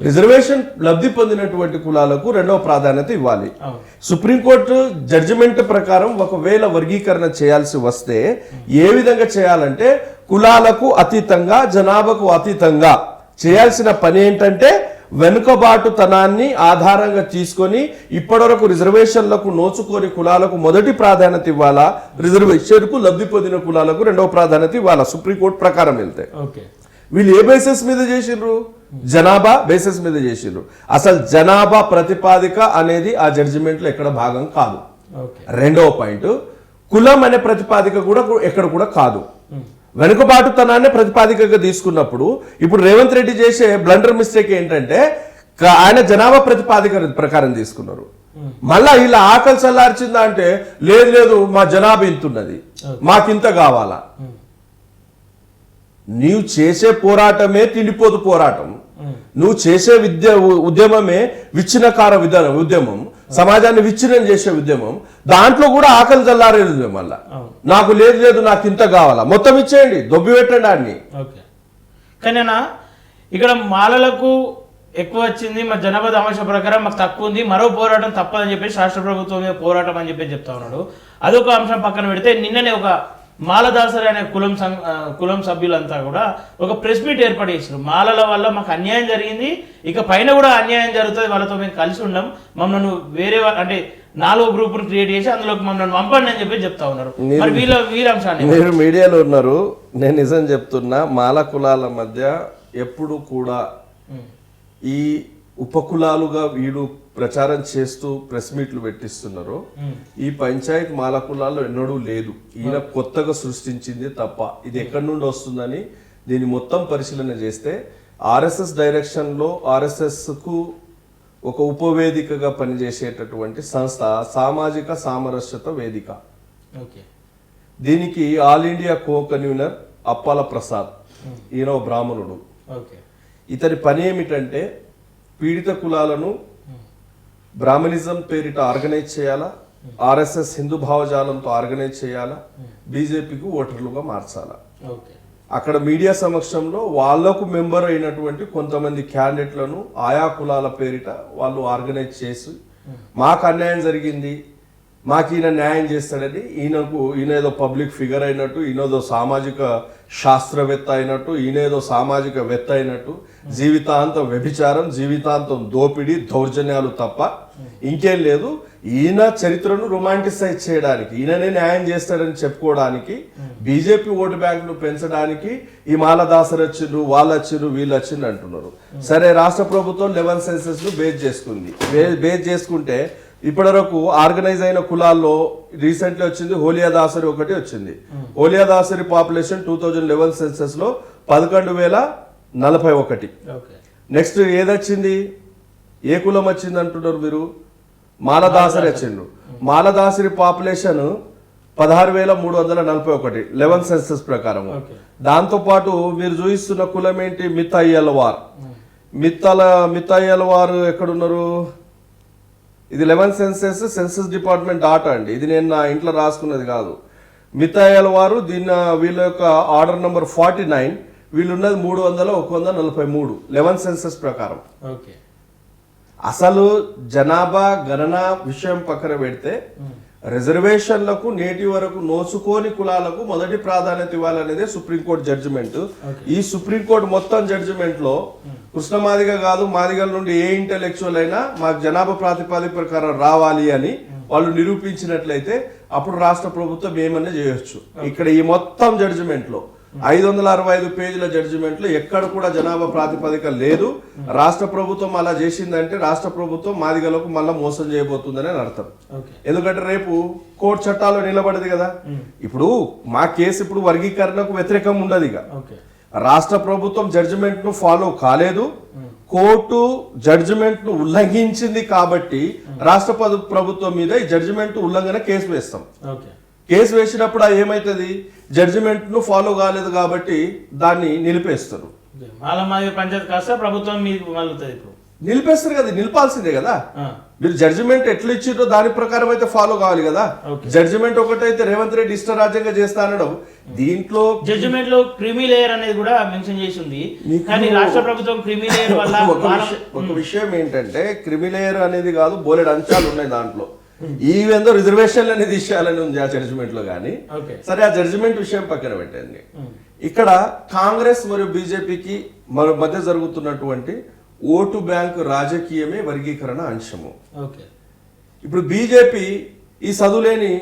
రిజర్వేషన్ లబ్ధి పొందినటువంటి కులాలకు రెండవ ప్రాధాన్యత ఇవ్వాలి. సుప్రీంకోర్టు జడ్జిమెంట్ ప్రకారం ఒకవేళ వర్గీకరణ చేయాల్సి వస్తే ఏ విధంగా చేయాలంటే కులాలకు అతీతంగా, జనాభాకు అతీతంగా చేయాల్సిన పని ఏంటంటే వెనుకబాటుతనాన్ని ఆధారంగా తీసుకొని ఇప్పటివరకు రిజర్వేషన్లకు నోచుకోని కులాలకు మొదటి ప్రాధాన్యత ఇవ్వాలా, రిజర్వేషన్కు లబ్ధి పొందిన కులాలకు రెండవ ప్రాధాన్యత ఇవ్వాలా సుప్రీంకోర్టు ప్రకారం వెళ్తే. వీళ్ళు ఏ బేసిస్ మీద చేసిండ్రు? జనాభా బేసిస్ మీద చేసిండ్రు. అసలు జనాభా ప్రతిపాదిక అనేది ఆ జడ్జిమెంట్ లో ఎక్కడ భాగం కాదు. రెండవ పాయింట్, కులం అనే ప్రతిపాదిక కూడా ఎక్కడ కూడా కాదు. వెనుకబాటుతనాన్ని ప్రతిపాదికగా తీసుకున్నప్పుడు ఇప్పుడు రేవంత్ రెడ్డి చేసే బ్లండర్ మిస్టేక్ ఏంటంటే ఆయన జనాభా ప్రతిపాదిక ప్రకారం తీసుకున్నారు. మళ్ళా ఇలా ఆకలి చల్లార్చిందా అంటే లేదు మా జనాభా ఇంతున్నది, మాకింత కావాలా. నీవు చేసే పోరాటమే తిండిపోతు పోరాటం, నువ్వు చేసే ఉద్యమమే విచ్ఛిన్నకార ఉద్యమం, సమాజాన్ని విచ్ఛిన్నం చేసే ఉద్యమం. దాంట్లో కూడా ఆకలి చల్లారేది. మళ్ళా నాకు లేదు నాకు ఇంత కావాలా, మొత్తం ఇచ్చేయండి, దొబ్బి పెట్టండి అన్ని. కానీ ఇక్కడ మాలలకు ఎక్కువ వచ్చింది, మా జనాభా తమాషా ప్రకారం మాకు తక్కువ ఉంది, మరో పోరాటం తప్పదని చెప్పేసి రాష్ట్ర ప్రభుత్వం మీద పోరాటం అని చెప్పేసి చెప్తా ఉన్నాడు. అదొక అంశం పక్కన పెడితే నిన్ననే ఒక మాలదాసరి అనే కులం సభ్యులంతా కూడా ఒక ప్రెస్ మీట్ ఏర్పాటు చేశారు. మాలల వల్ల మాకు అన్యాయం జరిగింది, ఇక పైన కూడా అన్యాయం జరుగుతుంది, వాళ్ళతో మేము కలిసి ఉండం, మమ్మల్ని వేరే అంటే 4వ గ్రూప్ ను క్రియేట్ చేసి అందులోకి మమ్మల్ని పంపండి అని చెప్పి చెప్తా ఉన్నారు. మరి వీళ్ళ అంశాన్ని మీరు మీడియాలో ఉన్నారు, నేను నిజం చెప్తున్నా, మాల కులాల మధ్య ఎప్పుడు కూడా ఈ ఉపకులాలుగా వీడు ప్రచారం చేస్తూ ప్రెస్ మీట్లు పెట్టిస్తున్నారు. ఈ పంచాయత్ మాల కులాల్లో ఎన్నడూ లేదు, ఈయన కొత్తగా సృష్టించింది తప్ప. ఇది ఎక్కడి నుండి వస్తుందని దీన్ని మొత్తం పరిశీలన చేస్తే ఆర్ఎస్ఎస్ డైరెక్షన్ లో ఆర్ఎస్ఎస్ కు ఒక ఉపవేదికగా పనిచేసేటటువంటి సంస్థ సామాజిక సామరస్యత వేదిక. దీనికి ఆల్ ఇండియా కో కన్వీనర్ అప్పాల ప్రసాద్, ఈయన బ్రాహ్మణుడు. ఇతని పని ఏమిటంటే పీడిత కులాలను బ్రాహ్మణిజం పేరిట ఆర్గనైజ్ చేయాలా, ఆర్ఎస్ఎస్ హిందూ భావజాలంతో ఆర్గనైజ్ చేయాలా, బీజేపీకి ఓటర్లుగా మార్చాలా. అక్కడ మీడియా సమక్షంలో వాళ్లకు మెంబర్ అయినటువంటి కొంతమంది క్యాండిడేట్లను ఆయా కులాల పేరిట వాళ్ళు ఆర్గనైజ్ చేసి మాకు అన్యాయం జరిగింది, మాకు ఈయన న్యాయం చేస్తాడని, ఈయన ఏదో పబ్లిక్ ఫిగర్ అయినట్టు, ఈయనదో సామాజిక శాస్త్రవేత్త అయినట్టు, ఈయనేదో సామాజిక వేత్త అయినట్టు జీవితాంతం వ్యభిచారం, జీవితాంతం దోపిడీ దౌర్జన్యాలు తప్ప ఇంకేం లేదు. ఈయన చరిత్రను రొమాంటిసైజ్ చేయడానికి, ఈయననే న్యాయం చేస్తాడని చెప్పుకోవడానికి, బీజేపీ ఓటు బ్యాంకును పెంచడానికి ఈ మాలదాసరు వచ్చిండ్రు, వాళ్ళు వచ్చిండ్రు, వీళ్ళు వచ్చిండ్రు అంటున్నారు. సరే, రాష్ట్ర ప్రభుత్వం 11 సెన్సెస్ ను బేస్ చేసుకుంది. బేస్ చేసుకుంటే ఇప్పటివరకు ఆర్గనైజ్ అయిన కులాల్లో రీసెంట్లీ వచ్చింది హోలియా దాసరి ఒకటి వచ్చింది. హోలియా దాసరి పాపులేషన్ 2011 సెన్సెస్ లో 11,041. నెక్స్ట్ ఏదొచ్చింది, ఏ కులం వచ్చింది అంటున్నారు మీరు? మాలదాసరి వచ్చిండ్రు. మాలదాసరి పాపులేషన్ 16,341 11 సెన్సెస్ ప్రకారం. దాంతో పాటు మీరు చూపిస్తున్న కులం ఏంటి? మిత్తయ్యలవార్. మిత్తయ్యలవారు ఎక్కడున్నారు? ఇది 11 సెన్సెస్ డిపార్ట్మెంట్ డాటా అండి, ఇది నేను నా ఇంట్లో రాసుకున్నది కాదు. మిత్తయ్యలవారు వీళ్ళ యొక్క ఆర్డర్ నంబర్ 49, వీళ్ళున్నది 300,143 11 సెన్సెస్ ప్రకారం. అసలు జనాభా గణన విషయం పక్కన పెడితే రిజర్వేషన్లకు నేటి వరకు నోచుకోని కులాలకు మొదటి ప్రాధాన్యత ఇవ్వాలనేదే సుప్రీంకోర్టు జడ్జిమెంట్. ఈ సుప్రీంకోర్టు మొత్తం జడ్జిమెంట్ లో కృష్ణ మాదిగ కాదు, మాదిగల నుండి ఏ ఇంటెలెక్చువల్ అయినా మాకు జనాభా ప్రాతిపదిక ప్రకారం రావాలి అని వాళ్ళు నిరూపించినట్లయితే అప్పుడు రాష్ట్ర ప్రభుత్వం ఏమన్నా చేయొచ్చు. ఇక్కడ ఈ మొత్తం జడ్జిమెంట్ లో 565 పేజీల జడ్జిమెంట్ లో ఎక్కడ కూడా జనాభా ప్రాతిపదిక లేదు. రాష్ట్ర ప్రభుత్వం అలా చేసిందంటే రాష్ట్ర ప్రభుత్వం మాదిగలకు మళ్ళా మోసం చేయబోతుందని అర్థం. ఎందుకంటే రేపు కోర్టు చట్టాల్లో నిలబడదు కదా. ఇప్పుడు మా కేసు ఇప్పుడు వర్గీకరణకు వ్యతిరేకం ఉండదు. ఇక రాష్ట్ర ప్రభుత్వం జడ్జిమెంట్ ను ఫాలో కాలేదు, కోర్టు జడ్జిమెంట్ ను ఉల్లంఘించింది కాబట్టి రాష్ట్ర ప్రభుత్వం మీద ఈ జడ్జిమెంట్ ఉల్లంఘన కేసు వేస్తాం. కేసు వేసినప్పుడు ఏమైతుంది, జడ్జిమెంట్ ను ఫాలో కాలేదు కాబట్టి దాన్ని నిలిపేస్తారు. నిలిపేస్తారు కదా, నిలిపాల్సిందే కదా. మీరు జడ్జిమెంట్ ఎట్లా ఇచ్చిరో దాని ప్రకారం అయితే ఫాలో కావాలి కదా. జడ్జిమెంట్ ఒకటైతే రేవంత్ రెడ్డి ఇష్టరాజ్యంగా చేస్తా అనడం, దీంట్లో జడ్జిమెంట్ లో క్రిమి లేయర్ అనేది కూడా మెన్షన్ చేసి ఉంది. కానీ రాష్ట్ర ప్రభుత్వం క్రిమి లేయర్ వల్ల ఒక విషయం ఏంటంటే, క్రిమి లేయర్ అనేది కాదు, బోలెడు అంశాలు ఉన్నాయి దాంట్లో. ఈవెందో రిజర్వేషన్లు అనేది ఇష్యాలని ఉంది ఆ జడ్జిమెంట్ లో. కానీ సరే, ఆ జడ్జిమెంట్ విషయం పక్కన పెట్టండి. ఇక్కడ కాంగ్రెస్ మరియు బీజేపీకి మధ్య జరుగుతున్నటువంటి ఓటు బ్యాంకు రాజకీయమే వర్గీకరణ అంశము. ఇప్పుడు బీజేపీ ఈ చదువులేని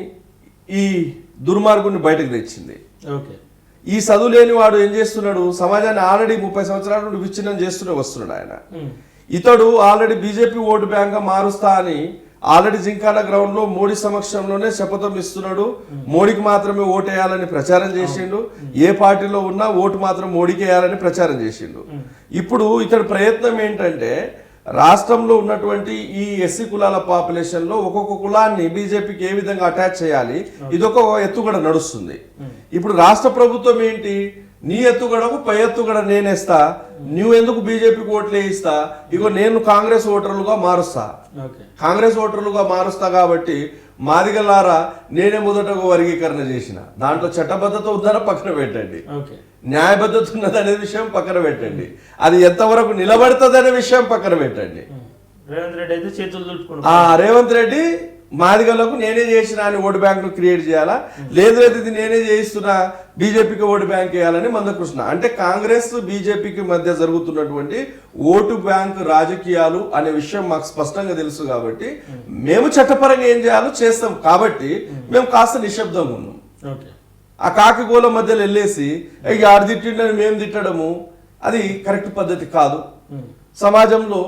ఈ దుర్మార్గుని బయటకు తెచ్చింది. ఈ చదువులేని వాడు ఏం చేస్తున్నాడు, సమాజాన్ని ఆల్రెడీ 30 సంవత్సరాల నుండి విచ్ఛిన్నం చేస్తూనే వస్తున్నాడు ఆయన. ఇతడు ఆల్రెడీ బీజేపీ ఓటు బ్యాంక్ మారుస్తా అని ఆల్రెడీ జింకానా గ్రౌండ్ లో మోడీ సమక్షంలోనే శపథం ఇస్తున్నాడు. మోడీకి మాత్రమే ఓటు వేయాలని ప్రచారం చేసిండు. ఏ పార్టీలో ఉన్నా ఓటు మాత్రం మోడీకి వేయాలని ప్రచారం చేసిండు. ఇప్పుడు ఇతడి ప్రయత్నం ఏంటంటే, రాష్ట్రంలో ఉన్నటువంటి ఈ ఎస్సీ కులాల పాపులేషన్ లో ఒక్కొక్క కులాన్ని బీజేపీకి ఏ విధంగా అటాచ్ చేయాలి, ఇదొక ఎత్తుగడ నడుస్తుంది. ఇప్పుడు రాష్ట్ర ప్రభుత్వం ఏంటి, నీ ఎత్తుగడకు పై ఎత్తుగడ నేనేస్తా, నువ్వెందుకు బీజేపీకి ఓట్లు వేయిస్తా, ఇగో నేను కాంగ్రెస్ ఓటర్లుగా మారుస్తా, కాంగ్రెస్ ఓటర్లుగా మారుస్తా కాబట్టి మాదిగలారా నేనే మొదటగా వర్గీకరణ చేసిన. దాంట్లో చట్టబద్ధత ఉందని పక్కన పెట్టండి, న్యాయబద్ధత ఉన్నది అనే విషయం పక్కన పెట్టండి, అది ఎంతవరకు నిలబడుతుంది అనే విషయం పక్కన పెట్టండి. రేవంత్ రెడ్డి అయితే చేతులు దులుపుకున్నాడు. రేవంత్ రెడ్డి మాదిగలకు నేనే చేసిన అని ఓటు బ్యాంకును క్రియేట్ చేయాలా, లేదు ఇది నేనే చేయిస్తున్నా బీజేపీకి ఓటు బ్యాంక్ వేయాలని మందకృష్ణ. అంటే కాంగ్రెస్ బీజేపీకి మధ్య జరుగుతున్నటువంటి ఓటు బ్యాంకు రాజకీయాలు అనే విషయం మాకు స్పష్టంగా తెలుసు కాబట్టి మేము చట్టపరంగా ఏం చేయాలో చేస్తాం కాబట్టి మేము కాస్త నిశ్శబ్దంగా ఉన్నాం. ఆ కాకిగోల మధ్యలో వెళ్ళేసి ఆడు తిట్టిండని మేము తిట్టడము అది కరెక్ట్ పద్ధతి కాదు. సమాజంలో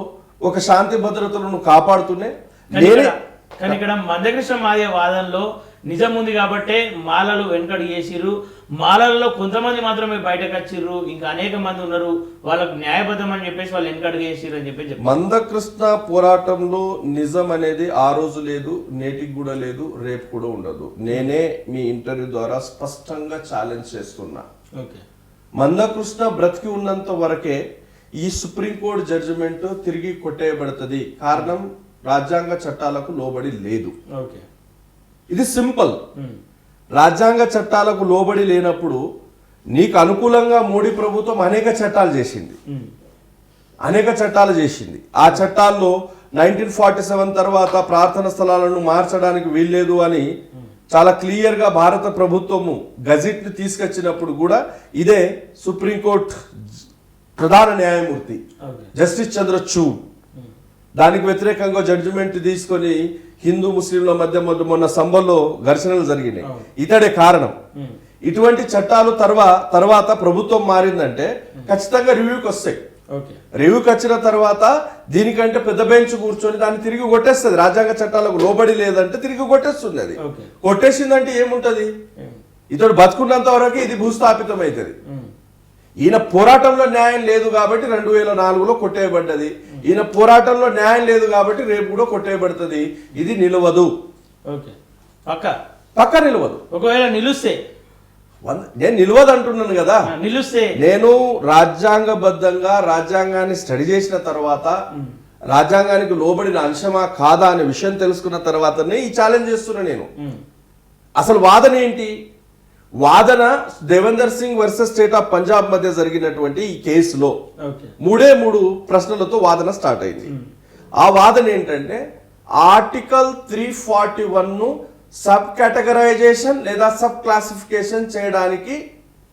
ఒక శాంతి భద్రతలను కాపాడుతూనే కానీ ఇక్కడ మందకృష్ణ మాదిగ వాదనలో నిజం ఉంది కాబట్టి మాలలు వెనకడు చేసిర్రు, మాలల్లో కొంతమంది మాత్రమే బయటకు వచ్చిర్రు, ఇంకా అనేక మంది ఉన్నారు వాళ్ళకు న్యాయబద్ధం అని చెప్పేసి వాళ్ళు వెనకడుగు చేసిర్రు అని చెప్పి మందకృష్ణ పోరాటంలో నిజం అనేది ఆ రోజు లేదు, నేటికి కూడా లేదు, రేపు కూడా ఉండదు. నేనే మీ ఇంటర్వ్యూ ద్వారా స్పష్టంగా ఛాలెంజ్ చేస్తున్నా. మందకృష్ణ బ్రతికి ఉన్నంత వరకే ఈ సుప్రీంకోర్టు జడ్జిమెంట్ తిరిగి కొట్టేయబడుతుంది. కారణం రాజ్యాంగ చట్టాలకు లోబడి లేదు. ఇది సింపుల్. రాజ్యాంగ చట్టాలకు లోబడి లేనప్పుడు నీకు అనుకూలంగా మోడీ ప్రభుత్వం అనేక చట్టాలు చేసింది. ఆ చట్టాల్లో 1947 తర్వాత ప్రార్థన స్థలాలను మార్చడానికి వీల్లేదు అని చాలా క్లియర్ గా భారత ప్రభుత్వము గజెట్ ని తీసుకొచ్చినప్పుడు కూడా ఇదే సుప్రీంకోర్టు ప్రధాన న్యాయమూర్తి జస్టిస్ చంద్రచూడ్ దానికి వ్యతిరేకంగా జడ్జిమెంట్ తీసుకొని హిందూ ముస్లింల మధ్య మొన్న సంబల్లో ఘర్షణలు జరిగినాయి. ఇతడే కారణం. ఇటువంటి చట్టాలు తర్వాత ప్రభుత్వం మారిందంటే ఖచ్చితంగా రివ్యూకి వస్తాయి. రివ్యూకి వచ్చిన తర్వాత దీనికంటే పెద్ద బెంచ్ కూర్చొని దాన్ని తిరిగి కొట్టేస్తుంది. రాజ్యాంగ చట్టాలకు లోబడి లేదంటే తిరిగి కొట్టేస్తుంది. అది కొట్టేసిందంటే ఏముంటది, ఇతడు బతుకున్నంత వరకు ఇది భూస్థాపితం అవుతుంది. ఈయన పోరాటంలో న్యాయం లేదు కాబట్టి 2004లో కొట్టేయబడ్డది. ఈయన పోరాటంలో న్యాయం లేదు కాబట్టి రేపు కూడా కొట్టేయబడుతుంది. ఇది నిలవదు, పక్క నిలవదు. ఒకవేళ నిలుస్తే నేను నిలవదు అంటున్నాను కదా. నిలుస్తే నేను రాజ్యాంగబద్ధంగా రాజ్యాంగాన్ని స్టడీ చేసిన తర్వాత రాజ్యాంగానికి లోబడిన అంశమా కాదా అనే విషయం తెలుసుకున్న తర్వాతనే ఈ ఛాలెంజ్ చేస్తున్నా. నేను అసలు వాదన ఏంటి? వాదన Devender Singh versus state of Punjab మధ్య జరిగినటువంటి ఈ కేసులో 3 ప్రశ్నలతో వాదన స్టార్ట్ అయింది. ఆ వాదన ఏంటంటే ఆర్టికల్ 341 ను సబ్ కేటగరైజేషన్ లేదా సబ్ క్లాసిఫికేషన్ చేయడానికి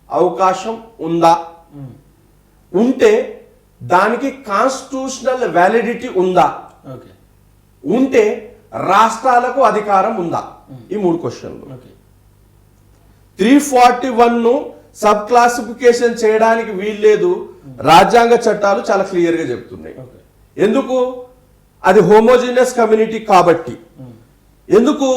అవకాశం ఉందా, ఉంటే దానికి కాన్స్టిట్యూషనల్ వ్యాలిడిటీ ఉందా, ఉంటే రాష్ట్రాలకు అధికారం ఉందా? ఈ 3 క్వశ్చన్లు. 341 ను సబ్ క్లాసిఫికేషన్ చేయడానికి వీల్లేదు రాజ్యాంగ చట్టాలు చాలా క్లియర్ గా చెప్తున్నాయి. ఎందుకు? అది హోమోజీనియస్ కమ్యూనిటీ కాబట్టి. ఎందుకు?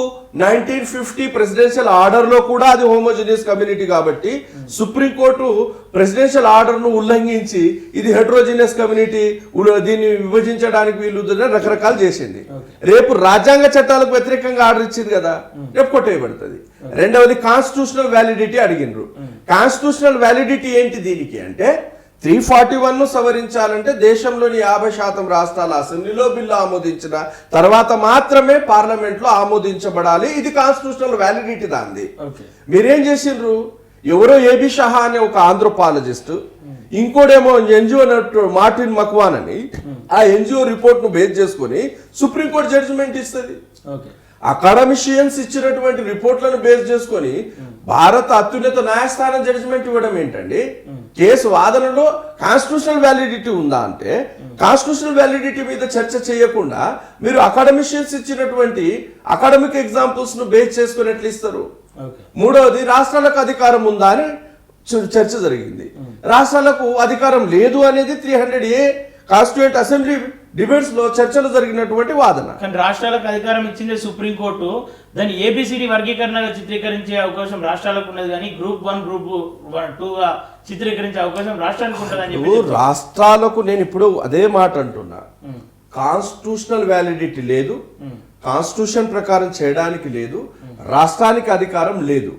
1950 ప్రెసిడెన్షియల్ ఆర్డర్ లో కూడా అది హోమోజీనియస్ కమ్యూనిటీ కాబట్టి సుప్రీంకోర్టు ప్రెసిడెన్షియల్ ఆర్డర్ ను ఉల్లంఘించి ఇది హెటరోజీనియస్ కమ్యూనిటీ, దీన్ని విభజించడానికి వీళ్ళు రకరకాలు చేసింది. రేపు రాజ్యాంగ చట్టాలకు వ్యతిరేకంగా ఆర్డర్ ఇచ్చింది కదా, రేపు కొట్టేయబడుతుంది. రెండవది కాన్స్టిట్యూషనల్ వ్యాలిడిటీ అడిగినరు. కాన్స్టిట్యూషనల్ వ్యాలిడిటీ ఏంటి దీనికి అంటే 341 ను సవరించాలంటే దేశంలోని 50% రాష్ట్రాల అసెంబ్లీలో బిల్లు ఆమోదించిన తర్వాత మాత్రమే పార్లమెంట్ లో ఆమోదించబడాలి. ఇది కాన్స్టిట్యూషనల్ వ్యాలిడిటీ దాంది. మీరేం చేసిండ్రు? ఎవరో ఏబి షహా అనే ఒక ఆంథ్రోపాలజిస్ట్, ఇంకోడేమో ఎన్జిఓ మార్టిన్ మక్వాన్ అని, ఆ ఎన్జిఓ రిపోర్ట్ ను బేస్ చేసుకుని సుప్రీంకోర్టు జడ్జిమెంట్ ఇస్తుంది. అకాడమిషియన్స్ ఇచ్చినటువంటి రిపోర్ట్లను బేస్ చేసుకొని భారత అత్యున్నత న్యాయస్థానం జడ్జిమెంట్ ఇవ్వడం ఏంటండి? కేసు వాదనలో కాన్స్టిట్యూషనల్ వ్యాలిడిటీ ఉందా అంటే కాన్స్టిట్యూషనల్ వ్యాలిడిటీ మీద చర్చ చేయకుండా మీరు అకాడమిషియన్స్ ఇచ్చినటువంటి అకాడమిక్ ఎగ్జాంపుల్స్ ను బేస్ చేసుకుని ఎట్లా ఇస్తారు? మూడవది రాష్ట్రాలకు అధికారం ఉందా అని చర్చ జరిగింది. రాష్ట్రాలకు అధికారం లేదు అనేది 300A కాన్స్టిట్యూయెంట్ అసెంబ్లీ డిబేట్స్ లో చర్చలు జరిగినటువంటి వాదన. కానీ రాష్ట్రాలకు అధికారం ఇచ్చింది సుప్రీంకోర్టు. దాన్ని ABCD వర్గీకరణగా చిత్రీకరించే అవకాశం రాష్ట్రాలకు ఉన్నది, కానీ గ్రూప్ 1 గ్రూప్ 2 గా చిత్రీకరించే అవకాశం రాష్ట్రానికి ఉంటుందని చెప్పి రాష్ట్రాలకు నేను ఇప్పుడు అదే మాట అంటున్నా. కాన్స్టిట్యూషనల్ వ్యాలిడిటీ లేదు, కాన్స్టిట్యూషన్ ప్రకారం చేయడానికి లేదు, రాష్ట్రానికి అధికారం లేదు.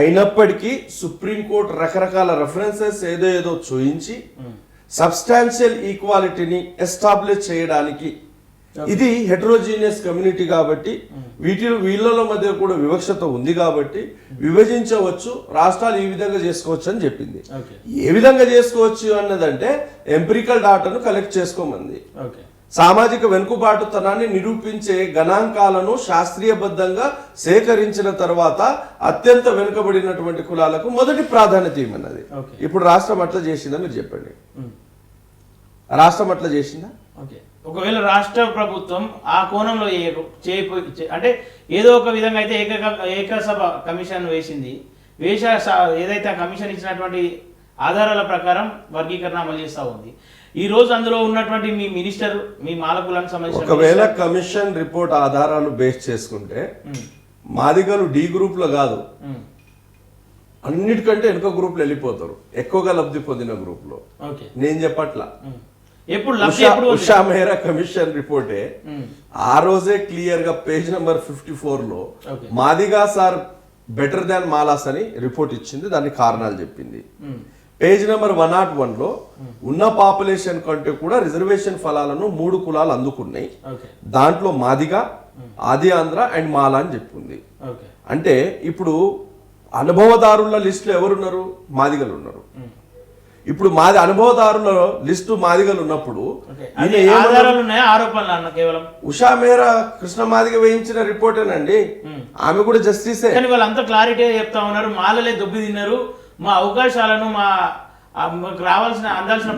అయినప్పటికీ సుప్రీంకోర్టు రకరకాల రెఫరెన్సెస్ ఏదో చూయించి సబ్స్టాన్షియల్ ఈక్వాలిటీని ఎస్టాబ్లిష్ చేయడానికి, ఇది హెటరోజీనియస్ కమ్యూనిటీ కాబట్టి వీళ్ళ మధ్య కూడా వివక్షత ఉంది కాబట్టి విభజించవచ్చు, రాష్ట్రాలు ఈ విధంగా చేసుకోవచ్చు అని చెప్పింది. ఏ విధంగా చేసుకోవచ్చు అన్నదంటే ఎంపిరికల్ డాటాను కలెక్ట్ చేసుకోమంది. సామాజిక వెనుకబాటుతనాన్ని నిరూపించే గణాంకాలను శాస్త్రీయబద్ధంగా సేకరించిన తర్వాత అత్యంత వెనుకబడినటువంటి కులాలకు మొదటి ప్రాధాన్యత ఇవ్వమన్నది. ఇప్పుడు రాష్ట్రం అట్లా చేసిందా మీరు చెప్పండి, రాష్ట్రం అట్లా చేసిందా? ఓకే, ఒకవేళ రాష్ట్ర ప్రభుత్వం ఆ కోణంలో అంటే ఏదో ఒక విధంగా అయితే ఏకసభ కమిషన్ వేసింది, ఏదైతే ఆ కమిషన్ ఇచ్చినటువంటి ఆధారాల ప్రకారం వర్గీకరణ అమలు చేస్తూ ఉంది. ఈ రోజు అందులో ఉన్నటువంటి మీ మినిస్టర్, మీ మాలకులకు సంబంధించిన ఒకవేళ కమిషన్ రిపోర్ట్ ఆధారాలు బేస్ చేసుకుంటే మాదిగలు డి గ్రూప్ లో కాదు, అన్నిటికంటే వెనుక గ్రూప్ లో వెళ్ళిపోతారు, ఎక్కువగా లబ్ధి పొందిన గ్రూప్ లో. నేను చెప్పట్లా, ఉషా మెహ్రా కమిషన్ రిపోర్టే ఆ రోజే క్లియర్ గా పేజ్ నెంబర్ 54 లో మాదిగా సార్ బెటర్ దాన్ మాలాస్ అని రిపోర్ట్ ఇచ్చింది, దాని కారణాలు చెప్పింది. పేజ్ నెంబర్ 101 లో ఉన్న పాపులేషన్ కంటే కూడా రిజర్వేషన్ ఫలాలను 3 కులాలు అందుకున్నాయి, దాంట్లో మాదిగా, ఆది ఆంధ్ర అండ్ మాలా అని చెప్పింది. అంటే ఇప్పుడు అనుభవదారుల లిస్టులో ఎవరున్నారు? మాదిగలు ఉన్నారు. ఇప్పుడు మాది అనుభవదారుల లిస్టు మాదిగలు ఉన్నప్పుడు ఉషా మేరా కృష్ణ మాదిగ వేయించిన రిపోర్టేనండి, ఆమె కూడా జస్టిసే. కానీ వాళ్ళంతా క్లారిటీ చెప్తా ఉన్నారు, మాలలే దొబ్బి తిన్నారు, మా అవకాశాలను, మా రావాల్సిన అందాల్సిన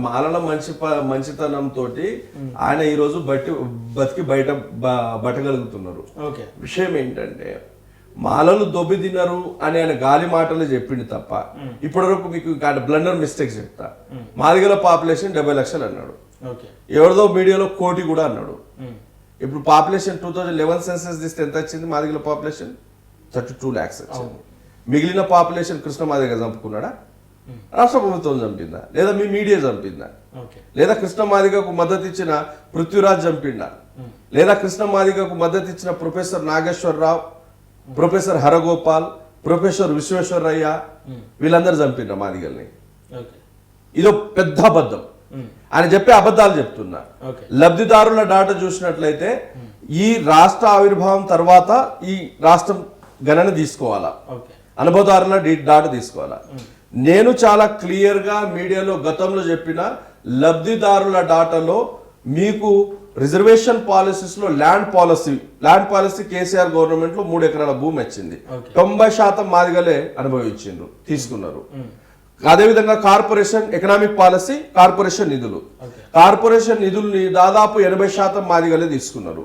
మాలల మంచితనం తోటి ఆయన ఈ రోజు బతికి బట్టగలుగుతున్నారు. విషయం ఏంటంటే మాలలు దొబ్బి తిన్నారు అని ఆయన గాలి మాటలు చెప్పింది తప్ప ఇప్పటి వరకు మీకు బ్లండర్ మిస్టేక్స్ చెప్తా. మాదిగల పాపులేషన్ 70 లక్షలు అన్నాడు, ఎవరిదో మీడియాలో 1 కోటి కూడా అన్నాడు. ఇప్పుడు పాపులేషన్ 2011 సెన్సస్ తీస్తే ఎంత వచ్చింది? మాదిగల పాపులేషన్ 32 lakhs వచ్చింది. మిగిలిన పాపులేషన్ కృష్ణ మాదిగ చంపుకున్నాడా? రాష్ట్ర ప్రభుత్వం చంపిందా? లేదా మీ మీడియా చంపిందా? లేదా కృష్ణ మాదిగకు మద్దతు ఇచ్చిన పృథ్వీరాజ్ చంపిండా? లేదా కృష్ణ మాదిగకు మద్దతు ఇచ్చిన professor Nageswararao, professor Haragopal, professor Visweswaraiah, వీళ్ళందరూ చంపిండ్రా మాదిగల్ని? ఇదో పెద్ద అబద్ధం. ఆయన చెప్పే అబద్ధాలు చెప్తున్నా. లబ్ధిదారుల డాటా చూసినట్లయితే ఈ రాష్ట్ర ఆవిర్భావం తర్వాత ఈ రాష్ట్రం గణన తీసుకోవాలా, అనుభవదారుల డాటా తీసుకోవాలా. నేను చాలా క్లియర్ గా మీడియాలో గతంలో చెప్పిన లబ్ధిదారుల డాటాలో మీకు రిజర్వేషన్ పాలసీస్ లో ల్యాండ్ పాలసీ కేసీఆర్ గవర్నమెంట్ లో 3 ఎకరాల భూమి వచ్చింది, 90% మాదిగలే అనుభవించిండ్రు, తీసుకున్నారు. అదేవిధంగా కార్పొరేషన్ ఎకనామిక్ పాలసీ, కార్పొరేషన్ నిధుల్ని దాదాపు 80% మాదిగలే తీసుకున్నారు.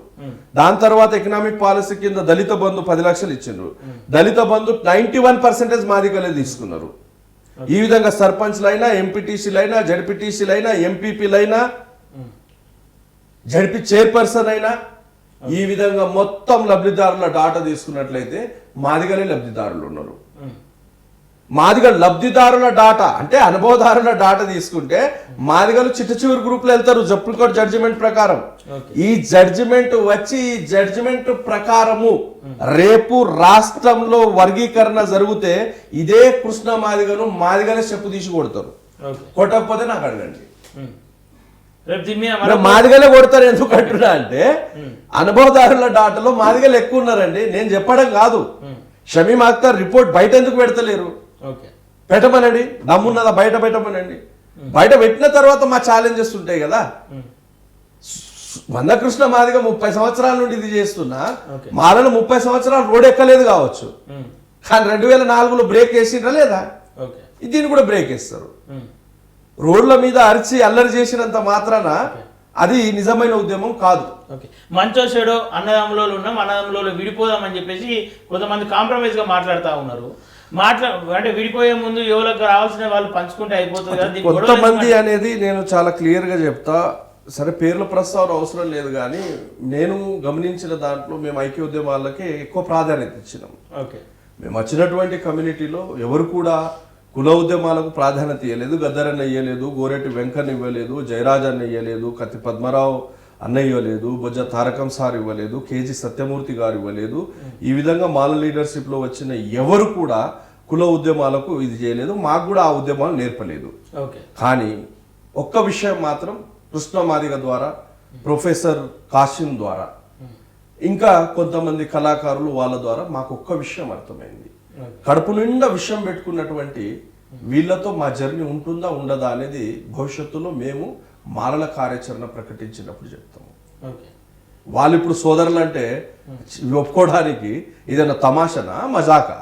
దాని తర్వాత ఎకనామిక్ పాలసీ కింద దళిత బంధు 10 లక్షలు ఇచ్చిండ్రు, దళిత బంధు 91% మాదిగలే తీసుకున్నారు. ఈ విధంగా సర్పంచ్లైనా, ఎంపీటీసీలైనా, జడ్పీటీసీలైనా, ఎంపీపీలైనా, జడ్పీ చైర్పర్సన్ అయినా, ఈ విధంగా మొత్తం లబ్ధిదారుల డాటా తీసుకున్నట్లయితే మాదిగలే లబ్ధిదారులు ఉన్నారు. మాదిగ లబ్ధిదారుల డాటా అంటే అనుభవదారుల డాటా తీసుకుంటే మాదిగలు చిట్ట గ్రూప్ లో వెళ్తారు సుప్రీం కోర్టు జడ్జిమెంట్ ప్రకారం. ఈ జడ్జిమెంట్ ప్రకారము రేపు రాష్ట్రంలో వర్గీకరణ జరిగితే ఇదే కృష్ణ మాదిగను మాదిగలే చెప్పు తీసి కొడతారు. కొట్టకపోతే నాకు అడగండి, మాదిగలే కొడతారు. ఎందుకు అంటున్నా అంటే అనుభవదారుల డాటాలో మాదిగలు ఎక్కువ ఉన్నారండి. నేను చెప్పడం కాదు, షమీమ్ అఖ్తర్ రిపోర్ట్ బయట ఎందుకు పెడతలేరు? పెట్టమనండి, దమ్మున్నదా బయట పెట్టమనండి. బయట పెట్టిన తర్వాత మా ఛాలెంజెస్ ఉంటాయి కదా. మందకృష్ణ మాదిగ 30 సంవత్సరాల నుండి ఇది చేస్తున్నా, మాలను 30 సంవత్సరాలు రోడ్ ఎక్కలేదు కావచ్చు, కానీ 2004లో బ్రేక్ వేసిండ్రా లేదా? దీన్ని కూడా బ్రేక్ వేస్తారు. రోడ్ల మీద అరిచి అల్లరి చేసినంత మాత్రాన అది నిజమైన ఉద్యమం కాదు. మంచో చెడో అన్నదమ్ములో ఉన్నాం, అన్నదమ్ములో విడిపోదామని చెప్పేసి కొంతమంది కాంప్రమైజ్ గా మాట్లాడుతూ ఉన్నారు. అంటే విడిపోయే ముందు ఎవరికి రావాల్సిన వాళ్ళు పంచుకుంటే అయిపోతుంది కదా. కొంతమంది అనేది నేను చాలా క్లియర్ గా చెప్తా, సరే పేర్ల ప్రస్తావన అవసరం లేదు, కానీ నేను గమనించిన దాంట్లో మేము ఐక్య ఉద్యమాలకి ఎక్కువ ప్రాధాన్యత ఇచ్చినాం. మేము వచ్చినటువంటి కమ్యూనిటీలో ఎవరు కూడా కుల ఉద్యమాలకు ప్రాధాన్యత ఇవ్వలేదు. గద్దరన్న ఇవ్వలేదు, గోరెట్టి వెంకన్న ఇవ్వలేదు, జయరాజ్ అన్న ఇవ్వలేదు, కత్తి పద్మరావు అన్న ఇవ్వలేదు, బొజ్జ తారకం సార్ ఇవ్వలేదు, కేజీ సత్యమూర్తి గారు ఇవ్వలేదు. ఈ విధంగా మాల లీడర్షిప్ లో వచ్చిన ఎవరు కూడా కుల ఉద్యమాలకు ఇది చేయలేదు, మాకు కూడా ఆ ఉద్యమాలు నేర్పలేదు. కానీ ఒక్క విషయం మాత్రం కృష్ణ మాదిగ ద్వారా, ప్రొఫెసర్ కాసిం ద్వారా, ఇంకా కొంతమంది కళాకారులు వాళ్ళ ద్వారా మాకు ఒక్క విషయం అర్థమైంది. కడుపు నిండా విషయం పెట్టుకున్నటువంటి వీళ్ళతో మా జర్నీ ఉంటుందా ఉండదా అనేది భవిష్యత్తులో మేము మాలల కార్యాచరణ ప్రకటించినప్పుడు చెప్తాము. ఓకే. వాళ్ళు ఇప్పుడు సోదరులు అంటే ఒప్పుకోవడానికి ఇదైనా తమాషనా మజాకా?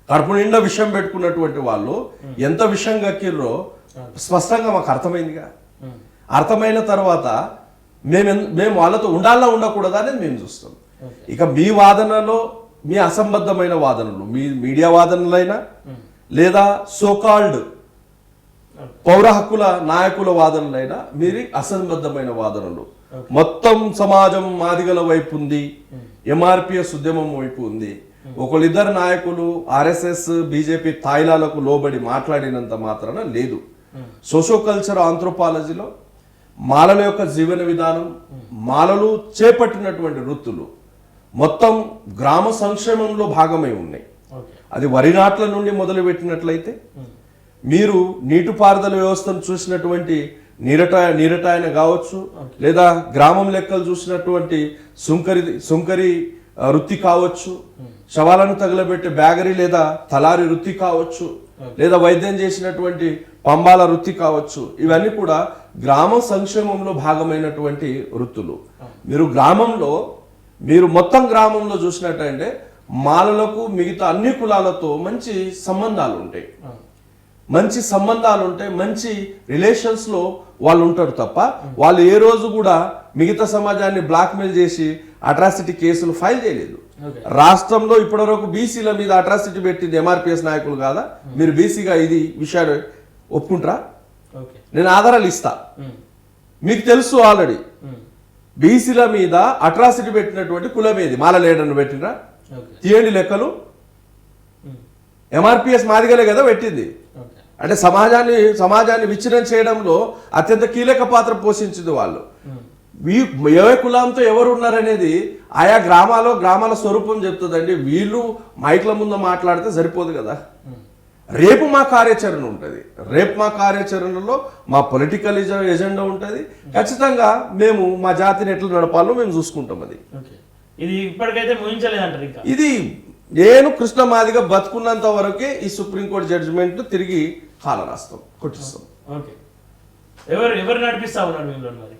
కడుపు నిండా విషయం పెట్టుకున్నటువంటి వాళ్ళు ఎంత విషయం కక్కిర్రో స్పష్టంగా మాకు అర్థమైందిగా. అర్థమైన తర్వాత మేము వాళ్ళతో ఉండాలా ఉండకూడదా అనేది మేము చూస్తాం. ఇక మీ వాదనలో మీ అసంబద్ధమైన వాదనలు, మీ మీడియా వాదనలైనా లేదా సోకాల్డ్ పౌర హక్కుల నాయకుల వాదనలైనా మీరు అసంబద్ధమైన వాదనలు, మొత్తం సమాజం మాదిగల వైపు ఉంది, ఎంఆర్పిఎస్ ఉద్యమం వైపు ఉంది, ఒకళ్ళిద్దరు నాయకులు ఆర్ఎస్ఎస్ బీజేపీ తాయిలాలకు లోబడి మాట్లాడినంత మాత్రాన లేదు. సోషో కల్చర్ ఆంథ్రోపాలజీలో మాలల యొక్క జీవన విధానం, మాలలు చేపట్టినటువంటి వృత్తులు మొత్తం గ్రామ సంక్షేమంలో భాగమై ఉన్నాయి. అది వరి నాట్ల నుండి మొదలు పెట్టినట్లయితే మీరు నీటిపారుదల వ్యవస్థను చూసినటువంటి నీరటాయన కావచ్చు, లేదా గ్రామం లెక్కలు చూసినటువంటి సుంకరి వృత్తి కావచ్చు, శవాలను తగలబెట్టే బ్యాగరీ లేదా తలారి వృత్తి కావచ్చు, లేదా వైద్యం చేసినటువంటి పంబాల వృత్తి కావచ్చు, ఇవన్నీ కూడా గ్రామ సంక్షేమంలో భాగమైనటువంటి వృత్తులు. మీరు మొత్తం గ్రామంలో చూసినట్టంటే మాలలకు మిగతా అన్ని కులాలతో మంచి సంబంధాలు ఉంటాయి, మంచి రిలేషన్స్ లో వాళ్ళు ఉంటారు తప్ప వాళ్ళు ఏ రోజు కూడా మిగతా సమాజాన్ని బ్లాక్మెయిల్ చేసి అట్రాసిటీ కేసులు ఫైల్ చేయలేదు. రాష్ట్రంలో ఇప్పటివరకు బీసీల మీద అట్రాసిటీ పెట్టింది ఎంఆర్పిఎస్ నాయకులు కాదా? మీరు బీసీగా ఇది విషయాలు ఒప్పుకుంటారా? నేను ఆధారాలు ఇస్తా, మీకు తెలుసు ఆల్రెడీ. బీసీల మీద అట్రాసిటీ పెట్టినటువంటి కులం ఏది? మాల లీడర్ను పెట్టినరా? తీయండి లెక్కలు. ఎంఆర్పిఎస్ మాదిగలే కదా పెట్టింది. అంటే సమాజాన్ని విచ్ఛిన్నం చేయడంలో అత్యంత కీలక పాత్ర పోషించింది వాళ్ళు. ఏ కులంతో ఎవరు ఉన్నారనేది ఆయా గ్రామాల స్వరూపం చెప్తుందండి. వీళ్ళు మైక్ల ముందు మాట్లాడితే సరిపోదు కదా. రేపు మా కార్యాచరణ ఉంటుంది. రేపు మా కార్యాచరణలో మా పొలిటికల్ ఎజెండా ఉంటుంది. ఖచ్చితంగా మేము మా జాతిని ఎట్లా నడపాలో మేము చూసుకుంటాం. అది ఇది ఇప్పటికైతే ముగించలేదంటారు. ఇంకా ఇది నేను కృష్ణ మాదిగా బతుకున్నంత వరకే ఈ సుప్రీంకోర్టు జడ్జిమెంట్ తిరిగి కాలరాస్తాం, కొట్టిస్తాం. ఎవరు నడిపిస్తా ఉన్నారు మిమ్మల్ని? మరి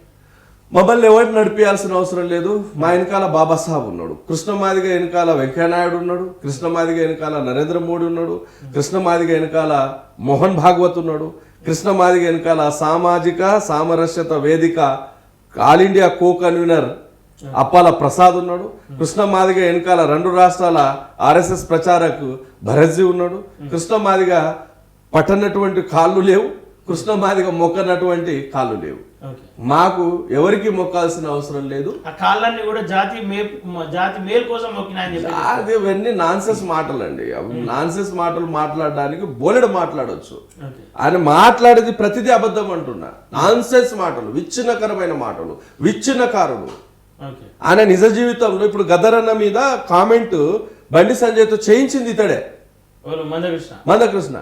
మమ్మల్ని ఎవరు నడిపించాల్సిన అవసరం లేదు. మా వెనకాల బాబాసాహెబ్ ఉన్నాడు, కృష్ణమాదిగ వెనకాల వెంకయ్యనాయుడు ఉన్నాడు, కృష్ణమాదిగ వెనకాల నరేంద్ర మోడీ ఉన్నాడు, కృష్ణమాదిగ వెనకాల మోహన్ భాగవత్ ఉన్నాడు, కృష్ణమాదిగ వెనకాల సామాజిక సామరస్యత వేదిక ఆల్ ఇండియా కో కన్వీనర్ అప్పాల ప్రసాద్ ఉన్నాడు, కృష్ణమాదిగ వెనకాల 2 రాష్ట్రాల ఆర్ఎస్ఎస్ ప్రచారకు భరత్జీ ఉన్నాడు, కృష్ణమాదిగ పట్టనటువంటి కాళ్ళు లేవు, కృష్ణమాదిగ మొక్కనటువంటి కాళ్ళు లేవు. మాకు ఎవరికి మొక్కాల్సిన అవసరం లేదు. ఆ కాళ్ళన్ని కూడా జాతి మేలు కోసం అది ఇవన్నీ నాన్సెన్స్ మాటలు అండి. నాన్సెన్స్ మాటలు మాట్లాడడానికి బోలెడు మాట్లాడొచ్చు. ఆయన మాట్లాడేది ప్రతిదీ అబద్ధం అంటున్నా. నాన్సెన్స్ మాటలు, విచ్ఛిన్నకరమైన మాటలు, విచ్ఛిన్నకారుడు. ఆయన నిజ జీవితంలో ఇప్పుడు గదరన్న మీద కామెంట్ బండి సంజయ్తో చేయించింది ఇతడే, మందకృష్ణ.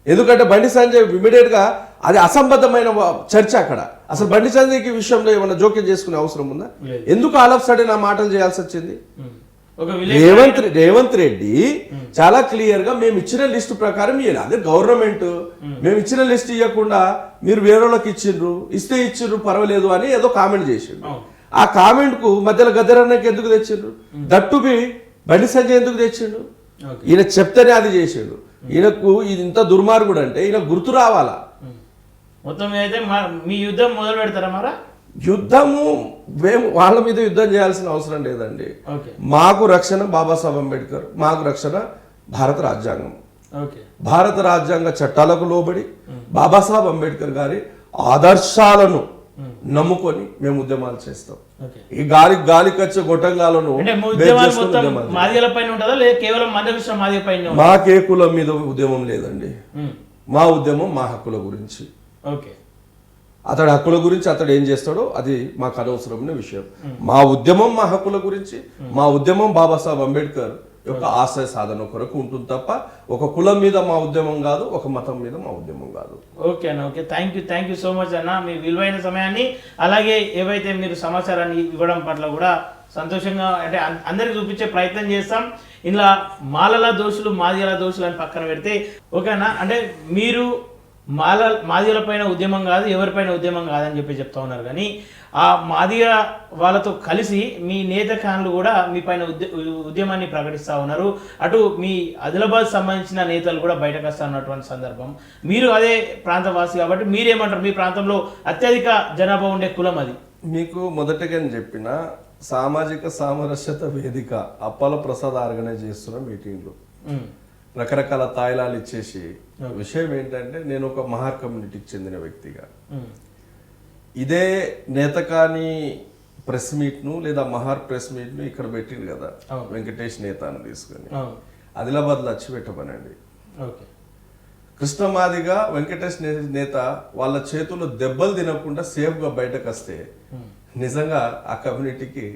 ఎందుకంటే బండి సంజయ్ ఇమీడియట్ గా అది అసంబద్ధమైన చర్చ. అక్కడ అసలు బండి సంజయ్కి విషయంలో ఏమైనా జోక్యం చేసుకునే అవసరం ఉందా? ఎందుకు ఆల్ ఆఫ్ సడన్ ఆ మాటలు చేయాల్సి వచ్చింది? రేవంత్ రెడ్డి చాలా క్లియర్ గా మేము ఇచ్చిన లిస్టు ప్రకారం ఇవ్వాలి. అదే గవర్నమెంట్ మేము ఇచ్చిన లిస్ట్ ఇవ్వకుండా మీరు వేరే వాళ్ళకి ఇచ్చిండ్రు పర్వాలేదు అని ఏదో కామెంట్ చేసిండ్రు. ఆ కామెంట్ కు మధ్యలో గద్దరన్నకి ఎందుకు తెచ్చిండ్రు? దట్టుబి బండి సంజయ్ ఎందుకు తెచ్చిండు? ఈయన చెప్తేనే అది చేసిండు. ఈయనకు ఇది ఇంత దుర్మార్గుడు అంటే ఈయన గుర్తు రావాలా. మొత్తం అయితే మీ యుద్ధం మొదలు పెడతారా? మరా యుద్ధము మేము వాళ్ళ మీద యుద్ధం చేయాల్సిన అవసరం లేదండి. మాకు రక్షణ బాబాసాహెబ్ అంబేద్కర్, మాకు రక్షణ భారత రాజ్యాంగం. భారత రాజ్యాంగ చట్టాలకు లోబడి బాబాసాహెబ్ అంబేద్కర్ గారి ఆదర్శాలను నమ్ముకొని మేము ఉద్యమాలు చేస్తాం. ఈ గాలికొచ్చే గొట్టంగాలను మాకే కులం మీద ఉద్యమం లేదండి. మా ఉద్యమం మా హక్కుల గురించి. అతడి హక్కుల గురించి అతడు ఏం చేస్తాడో అది మాకు అనవసరమైన విషయం. మా ఉద్యమం మా హక్కుల గురించి, మా ఉద్యమం బాబాసాహెబ్ అంబేద్కర్ యొక్క ఆశయ సాధన కొరకు ఉంటుంది తప్ప ఒక కులం మీద మా ఉద్యమం కాదు, ఒక మతం మీద మా ఉద్యమం కాదు. ఓకే అన్న, okay, thank you so much అన్న. మీ విలువైన సమయాన్ని అలాగే ఏవైతే మీరు సమాచారాన్ని ఇవ్వడం పట్ల కూడా సంతోషంగా అంటే అందరికి చూపించే ప్రయత్నం చేస్తాం. ఇలా మాలల దోషులు మాదిగల దోషులు అని పక్కన పెడితే ఓకేనా, అంటే మీరు మాదిగల పైన ఉద్యమం కాదు, ఎవరిపైన ఉద్యమం కాదని చెప్పి చెప్తా ఉన్నారు. కానీ ఆ మాదిగ వాళ్ళతో కలిసి మీ నేత ఖాన్లు కూడా మీ పైన ఉద్యమాన్ని ప్రకటిస్తూ ఉన్నారు. అటు మీ ఆదిలాబాద్ సంబంధించిన నేతలు కూడా బయటకు వస్తా ఉన్నటువంటి సందర్భం. మీరు అదే ప్రాంతవాసి కాబట్టి మీరేమంటారు? మీ ప్రాంతంలో అత్యధిక జనాభా ఉండే కులం అది. మీకు మొదటగా చెప్పిన సామాజిక సామరస్యత వేదిక అప్పల ప్రసాద్ ఆర్గనైజ్ చేస్తున్న మీటింగ్లు రకరకాల తాయిలాలు ఇచ్చేసి విషయం ఏంటంటే, నేను ఒక మహార్ కమ్యూనిటీకి చెందిన వ్యక్తిగా ఇదే నేతకాని ప్రెస్ మీట్ను లేదా మహార్ ప్రెస్ మీట్ను ఇక్కడ పెట్టింది కదా వెంకటేష్ నేతను తీసుకొని ఆదిలాబాద్లో వచ్చి పెట్టమనండి. కృష్ణమాదిగా వెంకటేష్ నేత వాళ్ళ చేతుల్లో దెబ్బలు తినకుండా సేఫ్గా బయటకు వస్తే నిజంగా ఆ కమ్యూనిటీకి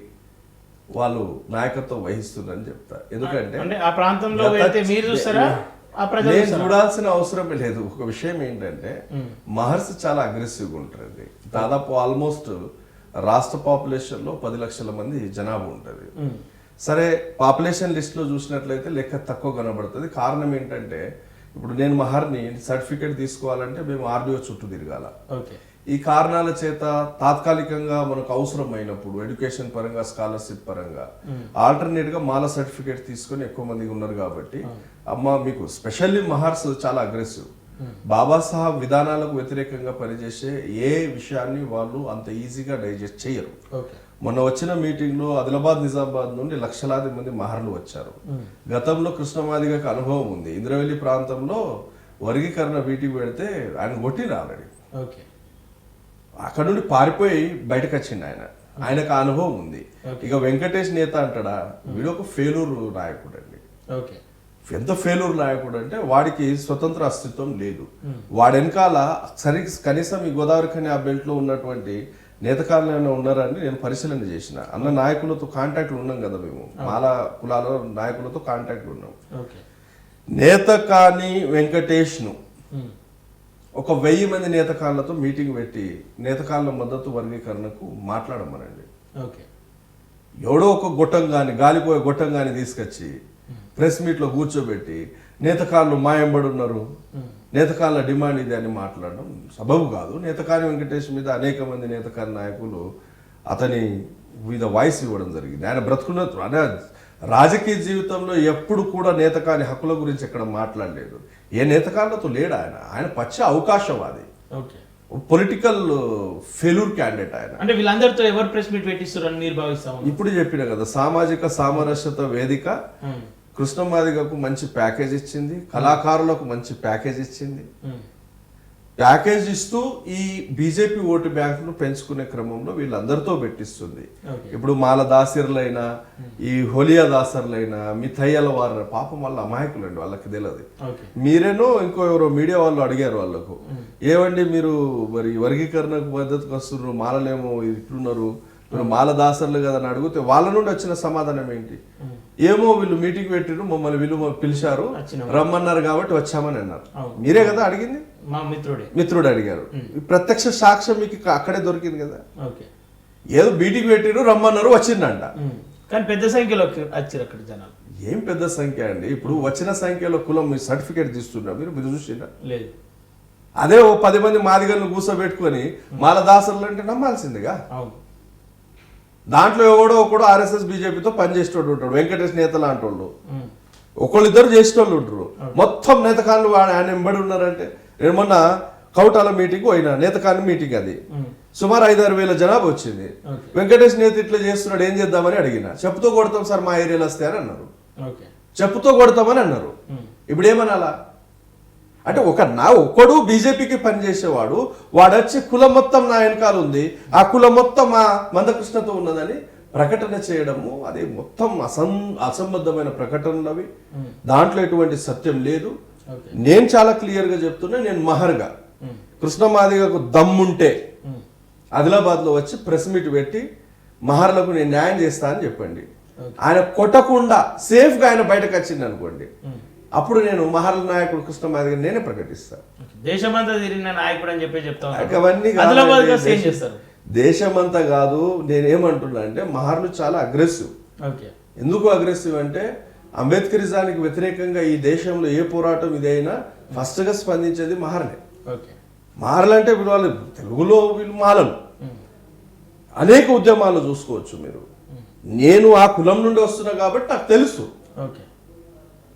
వాళ్ళు నాయకత్వం వహిస్తున్నారని చెప్తా. ఎందుకంటే ఆ ప్రాంతంలో నేను చూడాల్సిన అవసరమే లేదు. ఒక విషయం ఏంటంటే, మహర్స్ చాలా అగ్రెసివ్గా ఉంటుంది. దాదాపు ఆల్మోస్ట్ రాష్ట్ర పాపులేషన్ లో 10 లక్షల మంది జనాభా ఉంటుంది. సరే, పాపులేషన్ లిస్ట్ లో చూసినట్లయితే లెక్క తక్కువ కనబడుతుంది. కారణం ఏంటంటే, ఇప్పుడు నేను మహర్ని సర్టిఫికేట్ తీసుకోవాలంటే మేము ఆర్డీఓ చుట్టూ తిరగాల. ఈ కారణాల చేత తాత్కాలికంగా మనకు అవసరం అయినప్పుడు ఎడ్యుకేషన్ పరంగా, స్కాలర్షిప్ పరంగా ఆల్టర్నేట్ గా మాల సర్టిఫికేట్ తీసుకొని ఎక్కువ మంది ఉన్నారు కాబట్టి మీకు స్పెషల్లీ మహర్స్ చాలా అగ్రెసివ్. బాబాసాహెబ్ విధానాలకు వ్యతిరేకంగా పనిచేసే ఏ విషయాన్ని వాళ్ళు అంత ఈజీగా డైజెస్ట్ చేయరు. మొన్న వచ్చిన మీటింగ్ లో ఆదిలాబాద్, నిజామాబాద్ నుండి లక్షలాది మంది మహర్లు వచ్చారు. గతంలో కృష్ణమాదిగకు అనుభవం ఉంది. ఇంద్రవెల్లి ప్రాంతంలో వర్గీకరణ మీటింగ్ పెడితే ఆయన కొట్టిన ఆల్రెడీ. అక్కడ నుండి పారిపోయి బయటకు వచ్చింది ఆయనకు అనుభవం ఉంది. ఇక వెంకటేష్ నేత అంటాడా, వీడు ఒక ఫెయిలూర్ నాయకుడు అండి. ఎంత ఫెయిలూర్ నాయకుడు అంటే, వాడికి స్వతంత్ర అస్తిత్వం లేదు. వాడి వెనకాల కనీసం ఈ గోదావరి ఖని ఆ బెల్ట్ లో ఉన్నటువంటి నేతకారులు ఉన్నారని నేను పరిశీలన చేసిన. అన్న నాయకులతో కాంటాక్ట్లు ఉన్నాం కదా, మేము మాల కులాల నాయకులతో కాంటాక్ట్లు ఉన్నాం. నేతకాని వెంకటేష్ ను ఒక 1000 మంది నేతకాళ్ళతో మీటింగ్ పెట్టి నేతకాళ్ళ మద్దతు వర్గీకరణకు మాట్లాడమనండి. ఎవడో ఒక గొట్టం కానీ, గాలిపోయే గొట్టం కానీ తీసుకొచ్చి ప్రెస్ మీట్ లో కూర్చోబెట్టి నేతకాళ్ళు మాయంబడి ఉన్నారు, నేతకాళ్ళ డిమాండ్ ఇది అని మాట్లాడడం సబబు కాదు. నేతకాని వెంకటేష్ మీద అనేక మంది నేతకాని నాయకులు అతని మీద వాయిస్ ఇవ్వడం జరిగింది. ఆయన బ్రతుకున్న రాజకీయ జీవితంలో ఎప్పుడు కూడా నేతకాని హక్కుల గురించి ఎక్కడ మాట్లాడలేదు. ఏ నేతకాలతో లేడు ఆయన పచ్చి అవకాశవాది, పొలిటికల్ ఫెయిల్యూర్ క్యాండిడేట్ ఆయన. అంటే వీళ్ళందరితో ఎవరు ప్రెస్ మీట్ పెట్టిస్తారని మీరు భావిస్తాం? ఇప్పుడు చెప్పిన కదా, సామాజిక సామరస్యత వేదిక కృష్ణమాదిగకు మంచి ప్యాకేజ్ ఇచ్చింది, కళాకారులకు మంచి ప్యాకేజ్ ఇచ్చింది. ప్యాకేజ్ ఇస్తూ ఈ బీజేపీ ఓటు బ్యాంకును పెంచుకునే క్రమంలో వీళ్ళందరితో పెట్టిస్తుంది. ఇప్పుడు మాల దాసర్లైనా, ఈ హోలియా దాసర్లైనా, మిథయ్యల వారు పాపం వాళ్ళ అమాయకులండి, వాళ్ళకి తెలియదు. మీరేనో ఇంకో ఎవరో మీడియా వాళ్ళు అడిగారు వాళ్ళకు, ఏమండి మీరు మరి వర్గీకరణకు మద్దతుకు వస్తున్నారు, మాలలేమో ఇట్లున్నారు, మీరు మాల దాసర్లు కదా అని అడిగితే వాళ్ళ నుండి వచ్చిన సమాధానం ఏంటి? ఏమో వీళ్ళు మీటింగ్ పెట్టిరు, మమ్మల్ని వీళ్ళు పిలిచారు, రమ్మన్నారు కాబట్టి వచ్చామని అన్నారు. మీరే కదా అడిగింది? మిత్రుడు అడిగారు. ప్రత్యక్ష సాక్ష్యం మీకు అక్కడే దొరికింది కదా. ఏదో మీటింగ్ పెట్టిరు, రమ్మన్నారు, వచ్చిందంట. కానీ పెద్ద సంఖ్యలో వచ్చారు అక్కడ జనాలు. ఏం పెద్ద సంఖ్య అండి? ఇప్పుడు వచ్చిన సంఖ్యలో కులం మీ సర్టిఫికేట్ తీస్తున్నారు, మీరు చూసినా లేదు. అదే ఓ 10 మంది మాదిగలను కూర్చోబెట్టుకొని మాల దాసర్లు అంటే నమ్మాల్సిందిగా. దాంట్లో ఎవడో ఒకడు ఆర్ఎస్ఎస్ బీజేపీతో పనిచేసేటోడు ఉంటాడు, వెంకటేష్ నేత లాంటి వాళ్ళు ఒకళ్ళిద్దరు చేసేటోళ్ళు ఉంటారు. మొత్తం నేతకాళ్ళు ఆయన ఎంబడి ఉన్నారంటే, నేను మొన్న కౌటాల మీటింగ్ పోయినా, నేతకాని మీటింగ్ అది, సుమారు 5-6 వేల జనాభా వచ్చింది. వెంకటేష్ నేత ఇట్లా చేస్తున్నాడు, ఏం చేద్దామని అడిగిన. చెప్పుతో కొడతాం సార్, మా ఏరియాలో వస్తే అని అన్నారు. చెప్పుతో కొడతామని అన్నారు. ఇప్పుడు ఏమనాలా అంటే, ఒక్కడు బీజేపీకి పనిచేసేవాడు, వాడొచ్చి కులం మొత్తం నా వెనకాల ఉంది, ఆ కులం మొత్తం మా మందకృష్ణతో ఉన్నదని ప్రకటన చేయడము, అది మొత్తం అసంబద్ధమైన ప్రకటనలు అవి. దాంట్లో ఎటువంటి సత్యం లేదు. నేను చాలా క్లియర్ గా చెప్తున్నా, నేను మహర్గా కృష్ణమాదిగకు దమ్ముంటే ఆదిలాబాద్ లో వచ్చి ప్రెస్ మీట్ పెట్టి మహర్లకు నేను న్యాయం చేస్తా అని చెప్పండి. ఆయన కొట్టకుండా సేఫ్ గా ఆయన బయటకు వచ్చింది అనుకోండి, అప్పుడు నేను మహర్ల నాయకుడు కృష్ణమాదిగని నేనే ప్రకటిస్తాను. దేశమంతా తిరిగిన నాయకుడు అని చెప్పి చెప్తాను. అవన్నీ దేశమంతా కాదు. నేనేమంటున్నా అంటే, మహర్లు చాలా అగ్రెసివ్. ఎందుకు అగ్రెసివ్ అంటే, అంబేద్కరిజానికి వ్యతిరేకంగా ఈ దేశంలో ఏ పోరాటం ఇదైనా ఫస్ట్ గా స్పందించేది మహర్లే. ఓకే. మారలంటే ఇప్పుడు వాళ్ళు తెలుగులో వీళ్ళు మాలలు అనేక ఉద్యమాలు చూసుకోవచ్చు మీరు. నేను ఆ కులం నుండి వస్తున్నా కాబట్టి నాకు తెలుసు. ఓకే.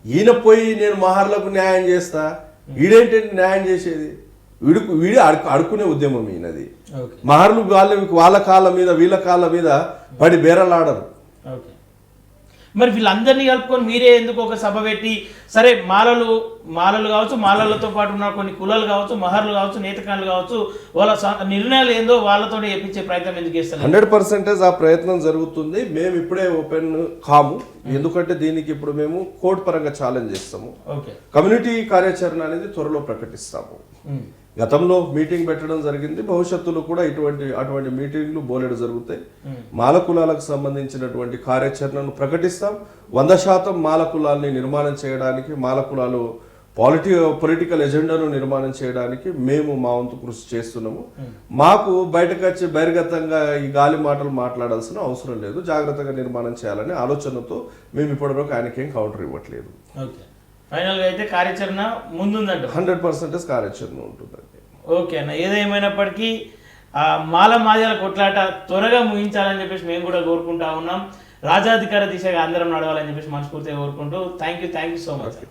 ఈయన పోయి నేను మహర్లకు న్యాయం చేస్తా, వీడేంటంటే న్యాయం చేసేది, వీడి అడుకునే ఉద్యమం ఈయనది. ఓకే. మహర్లు వాళ్ళ కాళ్ళ మీద వీళ్ళ కాళ్ళ మీద పడి బేరలాడరు. ఓకే. మరి వీళ్ళందరినీ కలుపుకొని మీరే ఎందుకు ఒక సభ పెట్టి, సరే మాలలు కావచ్చు, మాలలతో పాటు ఉన్న కొన్ని కులాలు కావచ్చు, మహర్లు కావచ్చు, నేతకాలు కావచ్చు, వాళ్ళ నిర్ణయాలు ఏందో వాళ్ళతో చెప్పించే ప్రయత్నం ఎందుకు చేస్తారు? 100% ఆ ప్రయత్నం జరుగుతుంది. మేము ఇప్పుడే ఓపెన్ కాము, ఎందుకంటే దీనికి ఇప్పుడు మేము కోర్టు పరంగా ఛాలెంజ్ చేస్తాము. ఓకే. కమ్యూనిటీ కార్యాచరణ అనేది త్వరలో ప్రకటిస్తాము. గతంలో మీటింగ్ పెట్టడం జరిగింది, భవిష్యత్తులో కూడా అటువంటి మీటింగ్లు బోలెడు జరుగుతాయి. మాల కులాలకు సంబంధించినటువంటి కార్యాచరణను ప్రకటిస్తాం. 100% మాల కులాల్ని నిర్మాణం చేయడానికి, మాల కులాలు పొలిటికల్ ఎజెండాను నిర్మాణం చేయడానికి మేము మా వంతు కృషి చేస్తున్నాము. మాకు బయటకు వచ్చి బహిర్గతంగా ఈ గాలి మాటలు మాట్లాడాల్సిన అవసరం లేదు, జాగ్రత్తగా నిర్మాణం చేయాలనే ఆలోచనతో మేము ఇప్పటివరకు ఆయనకేం కౌంటర్ ఇవ్వట్లేదు. ఓకే. ఫైనల్గా అయితే కార్యాచరణ ముందుందంట. 100% కార్యాచరణ ఉంటుందండి. ఓకే అన్న, ఏదేమైనప్పటికీ ఆ మాదిగల కొట్లాట త్వరగా ముగించాలని చెప్పేసి మేము కూడా కోరుకుంటా ఉన్నాం. రాజాధికార దిశగా అందరం నడవాలని చెప్పేసి మనస్ఫూర్తిగా కోరుకుంటూ థ్యాంక్ యూ సో మచ్.